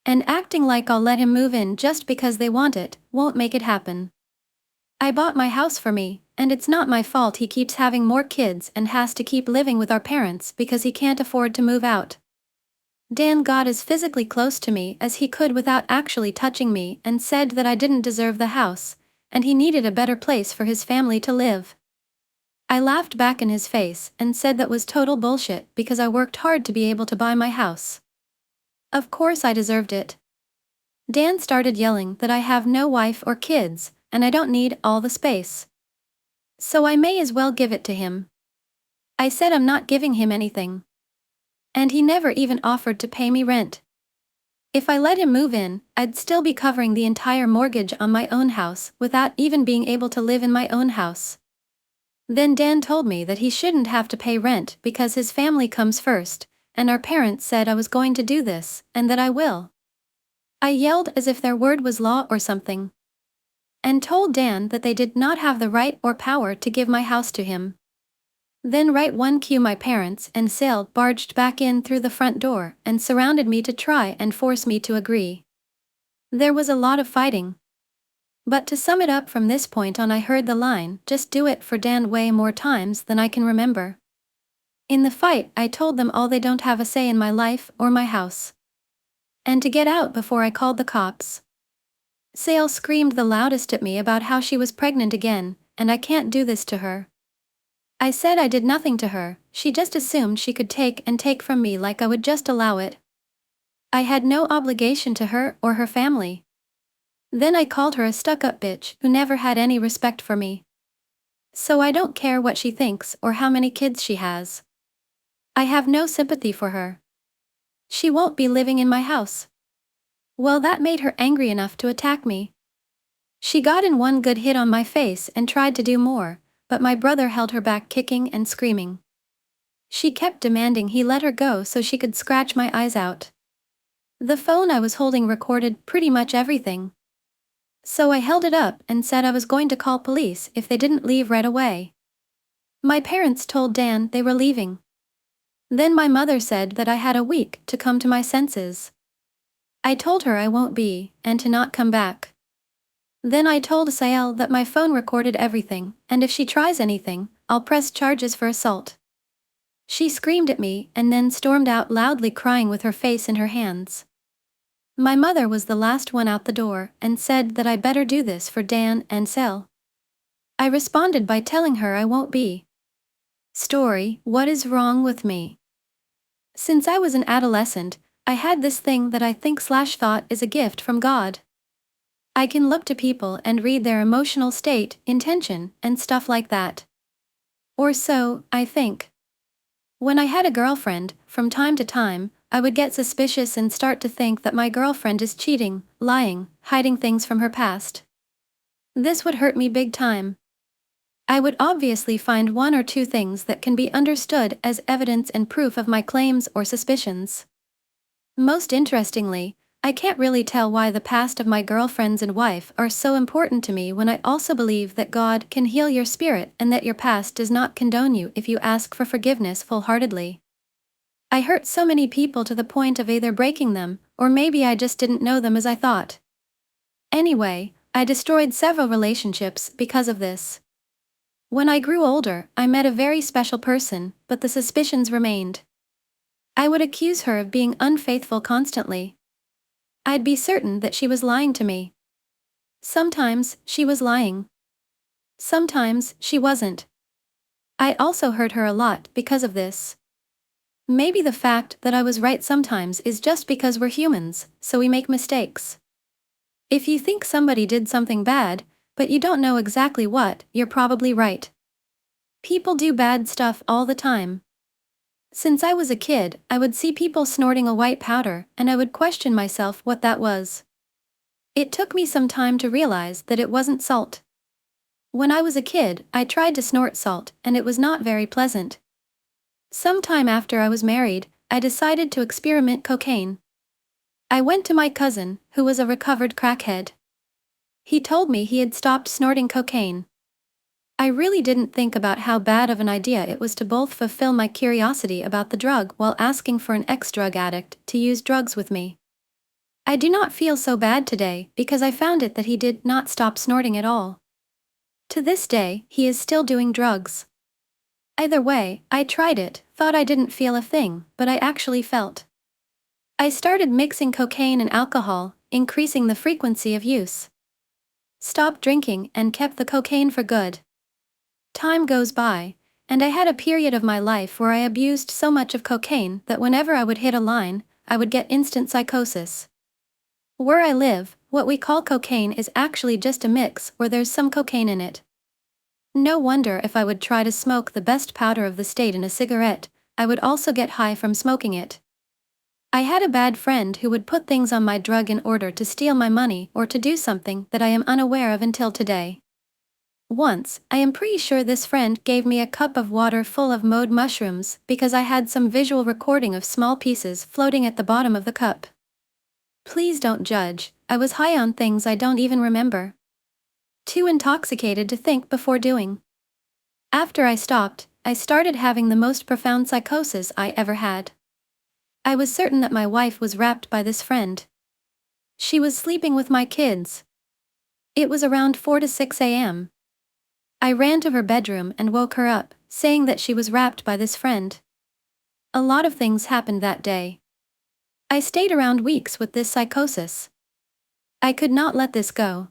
And acting like I'll let him move in just because they want it won't make it happen. I bought my house for me, and it's not my fault he keeps having more kids and has to keep living with our parents because he can't afford to move out. Dan got as physically close to me as he could without actually touching me and said that I didn't deserve the house, and he needed a better place for his family to live. I laughed back in his face and said that was total bullshit because I worked hard to be able to buy my house. Of course I deserved it. Dan started yelling that I have no wife or kids, and I don't need all the space. So I may as well give it to him. I said I'm not giving him anything. And he never even offered to pay me rent. If I let him move in, I'd still be covering the entire mortgage on my own house without even being able to live in my own house. Then Dan told me that he shouldn't have to pay rent because his family comes first, and our parents said I was going to do this, and that I will. I yelled as if their word was law or something. And told Dan that they did not have the right or power to give my house to him. Then right one cue my parents and Sael barged back in through the front door and surrounded me to try and force me to agree. There was a lot of fighting. But to sum it up, from this point on I heard the line, just do it, for Dan way more times than I can remember. In the fight, I told them all they don't have a say in my life or my house. And to get out before I called the cops. Sale screamed the loudest at me about how she was pregnant again, and I can't do this to her. I said I did nothing to her, she just assumed she could take from me like I would just allow it. I had no obligation to her or her family. Then I called her a stuck-up bitch who never had any respect for me. So I don't care what she thinks or how many kids she has. I have no sympathy for her. She won't be living in my house. Well, that made her angry enough to attack me. She got in one good hit on my face and tried to do more, but my brother held her back, kicking and screaming. She kept demanding he let her go so she could scratch my eyes out. The phone I was holding recorded pretty much everything. So I held it up and said I was going to call police if they didn't leave right away. My parents told Dan they were leaving. Then my mother said that I had a week to come to my senses. I told her I won't be, and to not come back. Then I told Sael that my phone recorded everything, and if she tries anything, I'll press charges for assault. She screamed at me and then stormed out loudly, crying with her face in her hands. My mother was the last one out the door and said that I better do this for Dan and Sel. I responded by telling her I won't be. Story: what is wrong with me? Since I was an adolescent, I had this thing that I think/thought is a gift from God. I can look to people and read their emotional state, intention, and stuff like that. Or so, I think. When I had a girlfriend, from time to time, I would get suspicious and start to think that my girlfriend is cheating, lying, hiding things from her past. This would hurt me big time. I would obviously find one or two things that can be understood as evidence and proof of my claims or suspicions. Most interestingly, I can't really tell why the past of my girlfriends and wife are so important to me when I also believe that God can heal your spirit and that your past does not condone you if you ask for forgiveness full-heartedly. I hurt so many people to the point of either breaking them, or maybe I just didn't know them as I thought. Anyway, I destroyed several relationships because of this. When I grew older, I met a very special person, but the suspicions remained. I would accuse her of being unfaithful constantly. I'd be certain that she was lying to me. Sometimes, she was lying. Sometimes, she wasn't. I also hurt her a lot because of this. Maybe the fact that I was right sometimes is just because we're humans, so we make mistakes. If you think somebody did something bad, but you don't know exactly what, you're probably right. People do bad stuff all the time. Since I was a kid, I would see people snorting a white powder, and I would question myself what that was. It took me some time to realize that it wasn't salt. When I was a kid, I tried to snort salt, and it was not very pleasant. Sometime after I was married, I decided to experiment cocaine. I went to my cousin, who was a recovered crackhead. He told me he had stopped snorting cocaine. I really didn't think about how bad of an idea it was to both fulfill my curiosity about the drug while asking for an ex-drug addict to use drugs with me. I do not feel so bad today because I found it that he did not stop snorting at all. To this day, he is still doing drugs. Either way, I tried it, thought I didn't feel a thing, but I actually felt. I started mixing cocaine and alcohol, increasing the frequency of use. Stopped drinking and kept the cocaine for good. Time goes by, and I had a period of my life where I abused so much of cocaine that whenever I would hit a line, I would get instant psychosis. Where I live, what we call cocaine is actually just a mix where there's some cocaine in it. No wonder if I would try to smoke the best powder of the state in a cigarette, I would also get high from smoking it. I had a bad friend who would put things on my drug in order to steal my money or to do something that I am unaware of until today. Once, I am pretty sure this friend gave me a cup of water full of mode mushrooms because I had some visual recording of small pieces floating at the bottom of the cup. Please don't judge, I was high on things I don't even remember. Too intoxicated to think before doing. After I stopped, I started having the most profound psychosis I ever had. I was certain that my wife was raped by this friend. She was sleeping with my kids. It was around 4 to 6 a.m. I ran to her bedroom and woke her up, saying that she was raped by this friend. a lot of things happened that day. I stayed around weeks with this psychosis. I could not let this go.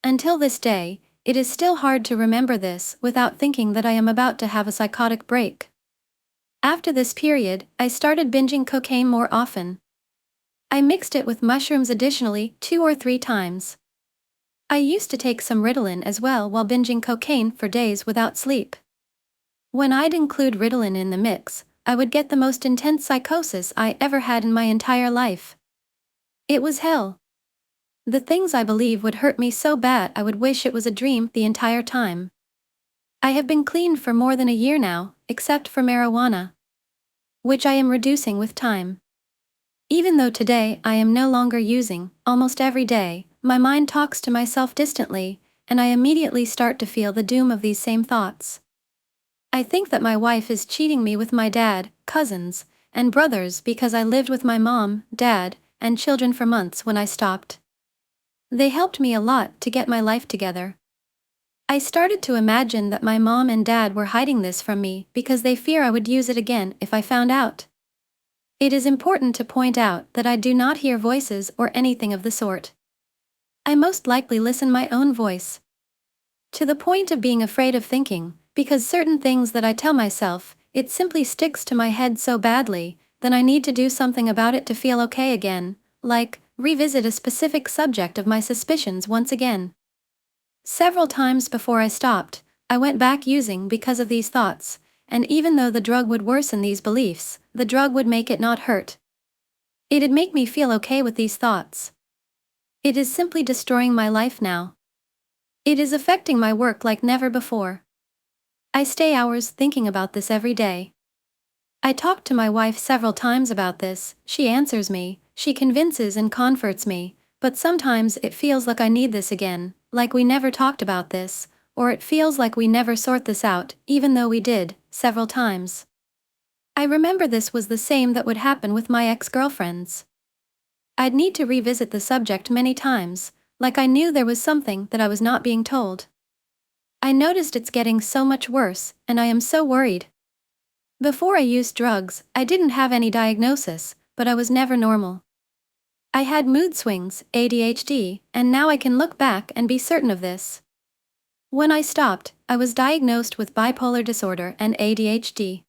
Until this day, it is still hard to remember this without thinking that I am about to have a psychotic break. After this period, I started binging cocaine more often. I mixed it with mushrooms additionally 2 or 3 times. I used to take some Ritalin as well while binging cocaine for days without sleep. When I'd include Ritalin in the mix, I would get the most intense psychosis I ever had in my entire life. It was hell. The things I believe would hurt me so bad I would wish it was a dream the entire time. I have been clean for more than a year now, except for marijuana, which I am reducing with time. Even though today I am no longer using, almost every day, my mind talks to myself distantly, and I immediately start to feel the doom of these same thoughts. I think that my wife is cheating me with my dad, cousins, and brothers because I lived with my mom, dad, and children for months when I stopped. They helped me a lot to get my life together. I started to imagine that my mom and dad were hiding this from me because they fear I would use it again if I found out. It is important to point out that I do not hear voices or anything of the sort. I most likely listen my own voice. To the point of being afraid of thinking, because certain things that I tell myself, it simply sticks to my head so badly, then I need to do something about it to feel okay again, like, revisit a specific subject of my suspicions once again. Several times before I stopped, I went back using because of these thoughts, and even though the drug would worsen these beliefs, the drug would make it not hurt. It'd make me feel okay with these thoughts. It is simply destroying my life now. It is affecting my work like never before. I stay hours thinking about this every day. I talked to my wife several times about this, she answers me, she convinces and comforts me, but sometimes it feels like I need this again, like we never talked about this, or it feels like we never sort this out, even though we did, several times. I remember this was the same that would happen with my ex-girlfriends. I'd need to revisit the subject many times, like I knew there was something that I was not being told. I noticed it's getting so much worse, and I am so worried. Before I used drugs, I didn't have any diagnosis, but I was never normal. I had mood swings, ADHD, and now I can look back and be certain of this. When I stopped, I was diagnosed with bipolar disorder and ADHD.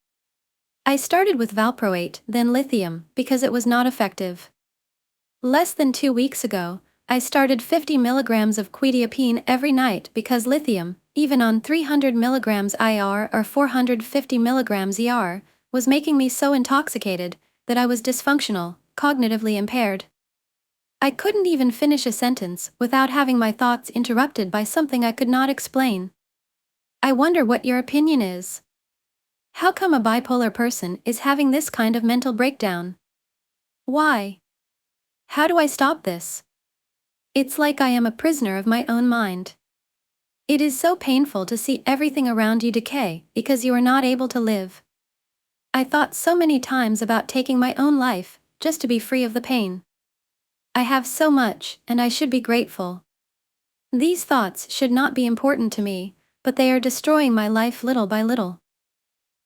I started with valproate, then lithium, because it was not effective. Less than 2 weeks ago, I started 50 milligrams of quetiapine every night because lithium, even on 300 milligrams IR or 450 milligrams ER, was making me so intoxicated that I was dysfunctional, cognitively impaired. I couldn't even finish a sentence without having my thoughts interrupted by something I could not explain. I wonder what your opinion is. How come a bipolar person is having this kind of mental breakdown? Why? How do I stop this? It's like I am a prisoner of my own mind. It is so painful to see everything around you decay because you are not able to live. I thought so many times about taking my own life, just to be free of the pain. I have so much, and I should be grateful. These thoughts should not be important to me, but they are destroying my life little by little.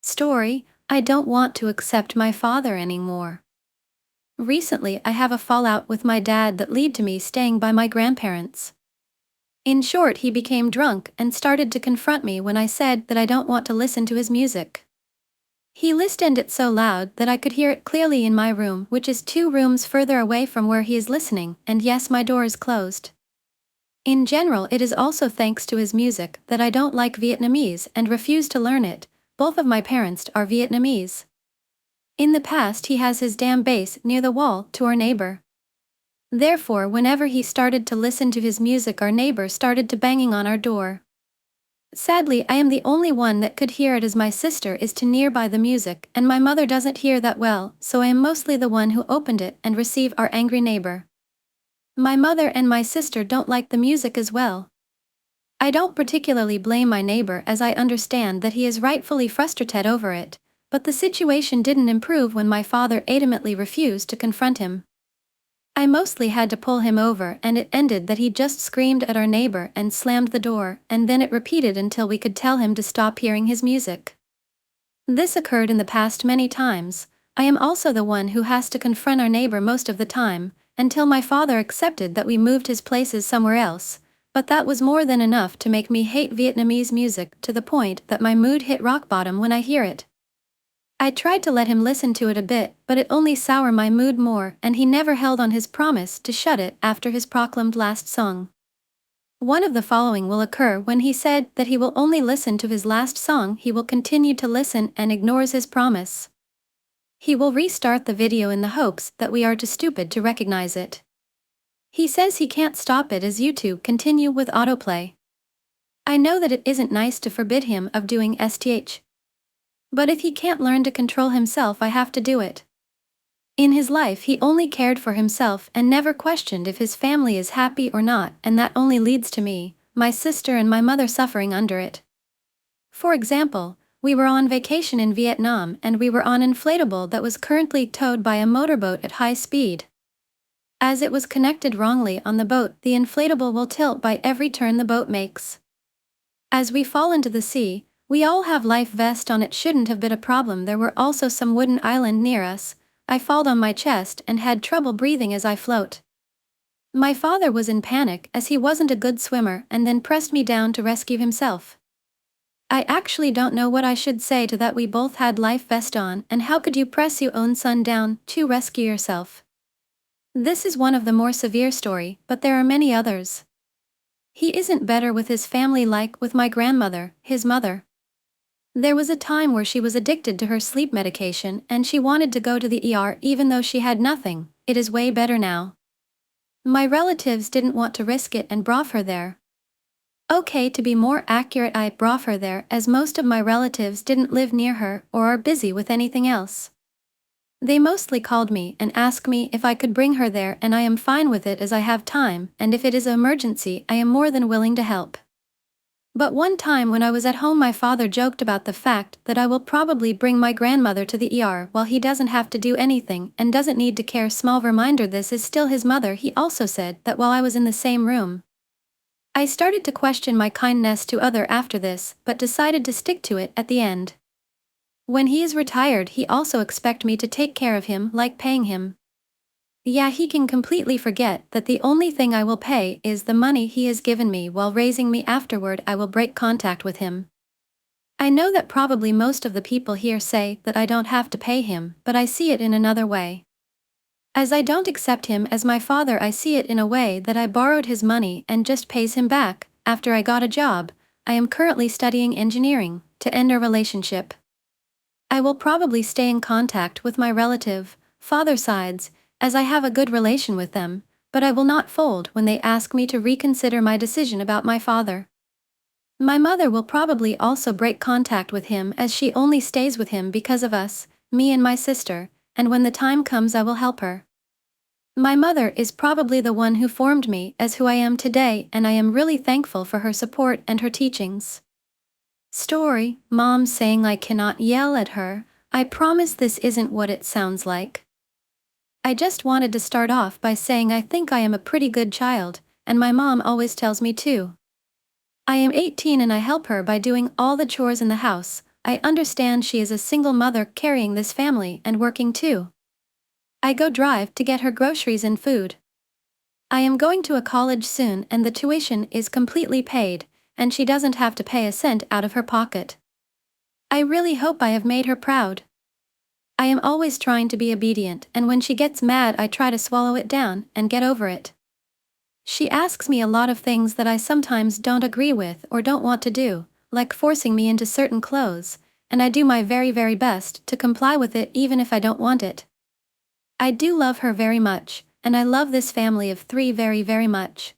Story: I don't want to accept my father anymore. Recently I have a fallout with my dad that led to me staying by my grandparents. In short, he became drunk and started to confront me when I said that I don't want to listen to his music. He listened it so loud that I could hear it clearly in my room, which is 2 rooms further away from where he is listening, and yes, my door is closed. In general, it is also thanks to his music that I don't like Vietnamese and refuse to learn it. Both of my parents are Vietnamese. In the past, he has his damn bass near the wall to our neighbor. Therefore, whenever he started to listen to his music, our neighbor started to banging on our door. Sadly, I am the only one that could hear it as my sister is too nearby the music and my mother doesn't hear that well, so I am mostly the one who opened it and receive our angry neighbor. My mother and my sister don't like the music as well. I don't particularly blame my neighbor as I understand that he is rightfully frustrated over it, but the situation didn't improve when my father adamantly refused to confront him. I mostly had to pull him over and it ended that he just screamed at our neighbor and slammed the door, and then it repeated until we could tell him to stop hearing his music. This occurred in the past many times. I am also the one who has to confront our neighbor most of the time, until my father accepted that we moved his places somewhere else, but that was more than enough to make me hate Vietnamese music to the point that my mood hit rock bottom when I hear it. I tried to let him listen to it a bit, but it only soured my mood more, and he never held on his promise to shut it after his proclaimed last song. One of the following will occur when he said that he will only listen to his last song. He will continue to listen and ignores his promise. He will restart the video in the hopes that we are too stupid to recognize it. He says he can't stop it as YouTube continue with autoplay. I know that it isn't nice to forbid him of doing STH. But if he can't learn to control himself, I have to do it. In his life he only cared for himself and never questioned if his family is happy or not, and that only leads to me, my sister and my mother suffering under it. For example, we were on vacation in Vietnam and we were on an inflatable that was currently towed by a motorboat at high speed. As it was connected wrongly on the boat, the inflatable will tilt by every turn the boat makes. As we fall into the sea, we all have life vest on. It shouldn't have been a problem. There were also some wooden island near us. I fell on my chest and had trouble breathing as I float. My father was in panic as he wasn't a good swimmer and then pressed me down to rescue himself. I actually don't know what I should say to that. We both had life vest on, and how could you press your own son down to rescue yourself? This is one of the more severe story, but there are many others. He isn't better with his family like with my grandmother, his mother. There was a time where she was addicted to her sleep medication and she wanted to go to the ER even though she had nothing. It is way better now. My relatives didn't want to risk it and brought her there. Okay, to be more accurate, I brought her there as most of my relatives didn't live near her or are busy with anything else. They mostly called me and asked me if I could bring her there, and I am fine with it as I have time, and if it is an emergency I am more than willing to help. But one time when I was at home, my father joked about the fact that I will probably bring my grandmother to the ER while he doesn't have to do anything and doesn't need to care. Small reminder, this is still his mother. He also said that while I was in the same room. I started to question my kindness to other after this, but decided to stick to it at the end. When he is retired, he also expect me to take care of him, like paying him. Yeah, he can completely forget that the only thing I will pay is the money he has given me while raising me. Afterward, I will break contact with him. I know that probably most of the people here say that I don't have to pay him, but I see it in another way. As I don't accept him as my father, I see it in a way that I borrowed his money and just pays him back. After I got a job, I am currently studying engineering, to end our relationship. I will probably stay in contact with my relative, father sides, as I have a good relation with them, but I will not fold when they ask me to reconsider my decision about my father. My mother will probably also break contact with him as she only stays with him because of us, me and my sister, and when the time comes I will help her. My mother is probably the one who formed me as who I am today, and I am really thankful for her support and her teachings. Story, Mom saying I cannot yell at her. I promise this isn't what it sounds like. I just wanted to start off by saying I think I am a pretty good child, and my mom always tells me to. I am 18 and I help her by doing all the chores in the house. I understand she is a single mother carrying this family and working too. I go drive to get her groceries and food. I am going to a college soon and the tuition is completely paid, and she doesn't have to pay a cent out of her pocket. I really hope I have made her proud. I am always trying to be obedient, and when she gets mad I try to swallow it down and get over it. She asks me a lot of things that I sometimes don't agree with or don't want to do, like forcing me into certain clothes, and I do my very, very best to comply with it even if I don't want it. I do love her very much, and I love this family of 3 very, very much.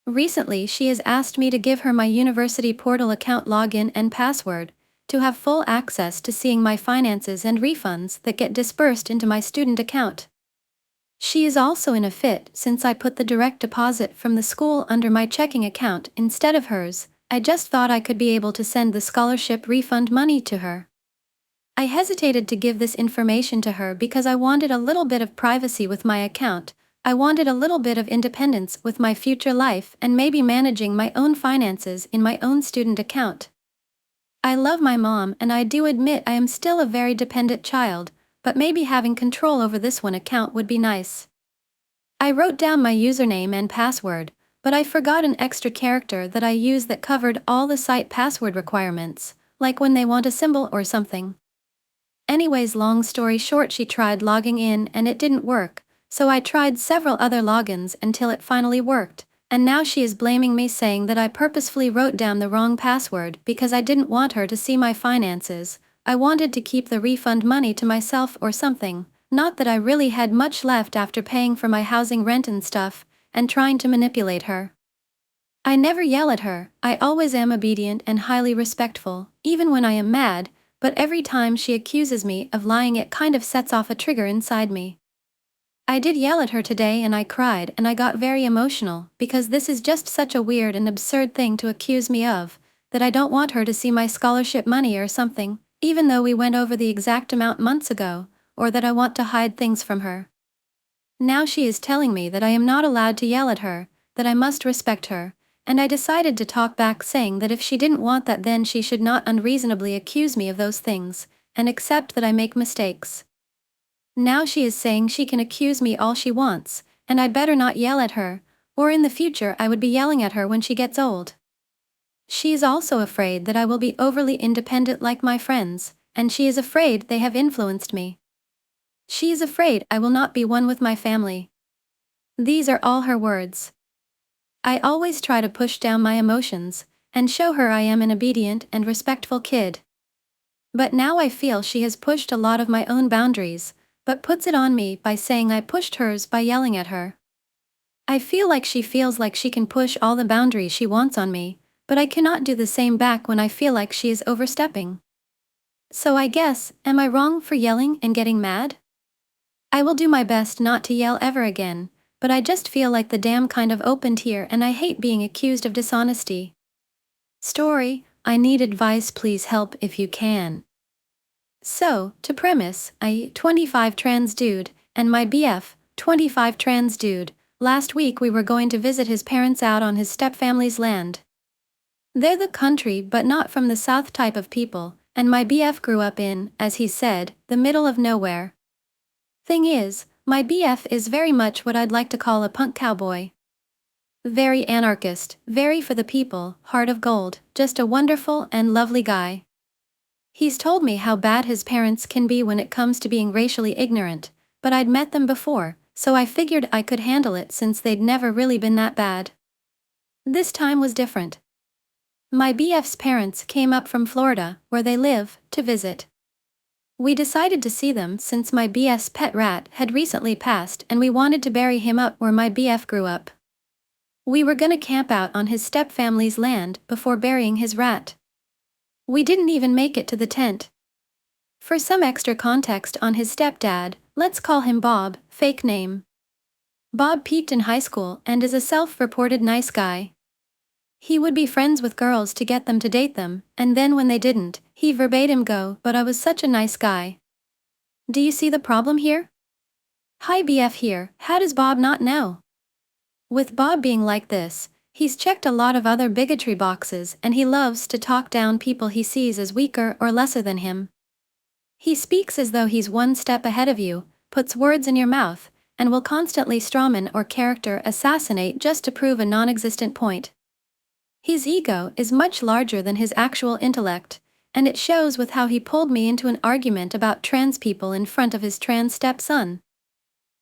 Recently she has asked me to give her my university portal account login and password, to have full access to seeing my finances and refunds that get dispersed into my student account. She is also in a fit since I put the direct deposit from the school under my checking account instead of hers. I just thought I could be able to send the scholarship refund money to her. I hesitated to give this information to her because I wanted a little bit of privacy with my account. I wanted a little bit of independence with my future life and maybe managing my own finances in my own student account. I love my mom and I do admit I am still a very dependent child, but maybe having control over this one account would be nice. I wrote down my username and password, but I forgot an extra character that I use that covered all the site password requirements, like when they want a symbol or something. Anyways, long story short, she tried logging in and it didn't work, so I tried several other logins until it finally worked, and now she is blaming me, saying that I purposefully wrote down the wrong password because I didn't want her to see my finances. I wanted to keep the refund money to myself or something, not that I really had much left after paying for my housing, rent and stuff, and trying to manipulate her. I never yell at her, I always am obedient and highly respectful, even when I am mad, but every time she accuses me of lying it kind of sets off a trigger inside me. I did yell at her today and I cried and I got very emotional because this is just such a weird and absurd thing to accuse me of, that I don't want her to see my scholarship money or something, even though we went over the exact amount months ago, or that I want to hide things from her. Now she is telling me that I am not allowed to yell at her, that I must respect her, and I decided to talk back, saying that if she didn't want that, then she should not unreasonably accuse me of those things, and accept that I make mistakes. Now she is saying she can accuse me all she wants, and I'd better not yell at her, or in the future I would be yelling at her when she gets old. She is also afraid that I will be overly independent like my friends, and she is afraid they have influenced me. She is afraid I will not be one with my family. These are all her words. I always try to push down my emotions, and show her I am an obedient and respectful kid. But now I feel she has pushed a lot of my own boundaries, but puts it on me by saying I pushed hers by yelling at her. I feel like she feels like she can push all the boundaries she wants on me, but I cannot do the same back when I feel like she is overstepping. So I guess, am I wrong for yelling and getting mad? I will do my best not to yell ever again, but I just feel like the dam kind of opened here and I hate being accused of dishonesty. Story, I need advice, please help if you can. So, to premise, I, 25 trans dude, and my BF, 25 trans dude, last week we were going to visit his parents out on his stepfamily's land. They're the country but not from the south type of people, and my BF grew up in, as he said, the middle of nowhere. Thing is, my BF is very much what I'd like to call a punk cowboy. Very anarchist, very for the people, heart of gold, just a wonderful and lovely guy. He's told me how bad his parents can be when it comes to being racially ignorant, but I'd met them before, so I figured I could handle it since they'd never really been that bad. This time was different. My BF's parents came up from Florida, where they live, to visit. We decided to see them since my BF's pet rat had recently passed and we wanted to bury him up where my BF grew up. We were gonna camp out on his stepfamily's land before burying his rat. We didn't even make it to the tent. For some extra context on his stepdad, let's call him Bob, fake name. Bob peaked in high school and is a self-reported nice guy. He would be friends with girls to get them to date them, and then when they didn't, he verbatim go, "But I was such a nice guy." Do you see the problem here? Hi BF here, how does Bob not know? With Bob being like this, he's checked a lot of other bigotry boxes and he loves to talk down people he sees as weaker or lesser than him. He speaks as though he's one step ahead of you, puts words in your mouth, and will constantly strawman or character assassinate just to prove a non-existent point. His ego is much larger than his actual intellect, and it shows with how he pulled me into an argument about trans people in front of his trans stepson.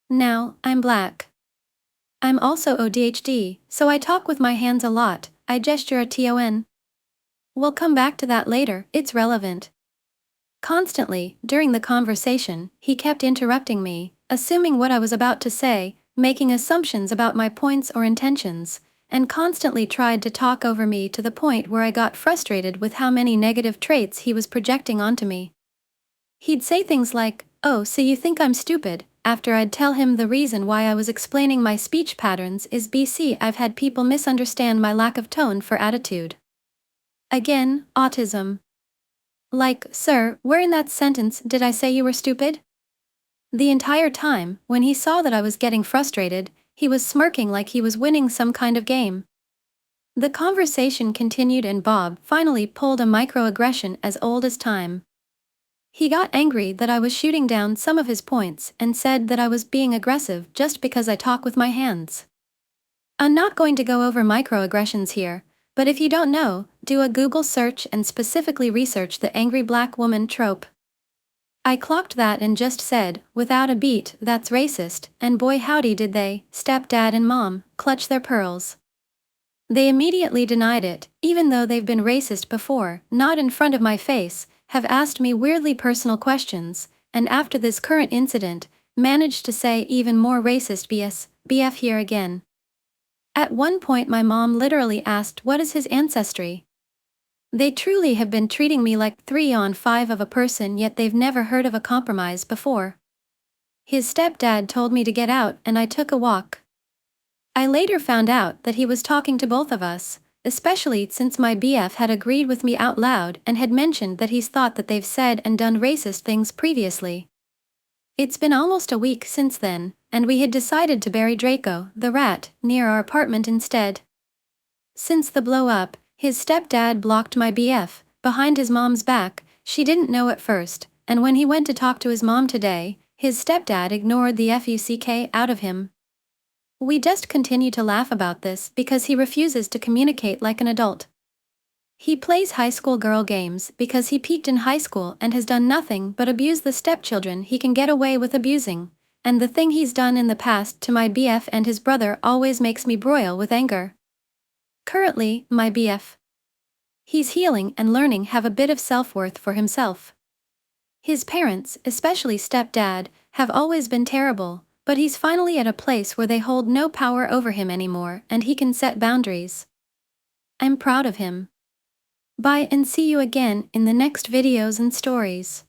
Now, I'm black. I'm also ODHD, so I talk with my hands a lot, I gesture a ton. We'll come back to that later, it's relevant. Constantly, during the conversation, he kept interrupting me, assuming what I was about to say, making assumptions about my points or intentions, and constantly tried to talk over me to the point where I got frustrated with how many negative traits he was projecting onto me. He'd say things like, "Oh, so you think I'm stupid," after I'd tell him the reason why I was explaining my speech patterns is BC. I've had people misunderstand my lack of tone for attitude. Again, autism. Like, "Sir, where in that sentence did I say you were stupid?" The entire time, when he saw that I was getting frustrated, he was smirking like he was winning some kind of game. The conversation continued and Bob finally pulled a microaggression as old as time. He got angry that I was shooting down some of his points and said that I was being aggressive just because I talk with my hands. I'm not going to go over microaggressions here, but if you don't know, do a Google search and specifically research the angry black woman trope. I clocked that and just said, without a beat, that's racist, and boy howdy did they, stepdad and mom, clutch their pearls. They immediately denied it, even though they've been racist before, not in front of my face, have asked me weirdly personal questions, and after this current incident, managed to say even more racist BF here again. At one point my mom literally asked what is his ancestry. They truly have been treating me like 3 on 5 of a person, yet they've never heard of a compromise before. His stepdad told me to get out and I took a walk. I later found out that he was talking to both of us, especially since my BF had agreed with me out loud and had mentioned that he's thought that they've said and done racist things previously. It's been almost a week since then, and we had decided to bury Draco, the rat, near our apartment instead. Since the blow-up, his stepdad blocked my BF, behind his mom's back. She didn't know at first, and when he went to talk to his mom today, his stepdad ignored the fuck out of him. We just continue to laugh about this because he refuses to communicate like an adult. He plays high school girl games because he peaked in high school and has done nothing but abuse the stepchildren he can get away with abusing, and the thing he's done in the past to my BF and his brother always makes me broil with anger. Currently, my BF. He's healing and learning have a bit of self-worth for himself. His parents, especially stepdad, have always been terrible, but he's finally at a place where they hold no power over him anymore and he can set boundaries. I'm proud of him. Bye and see you again in the next videos and stories.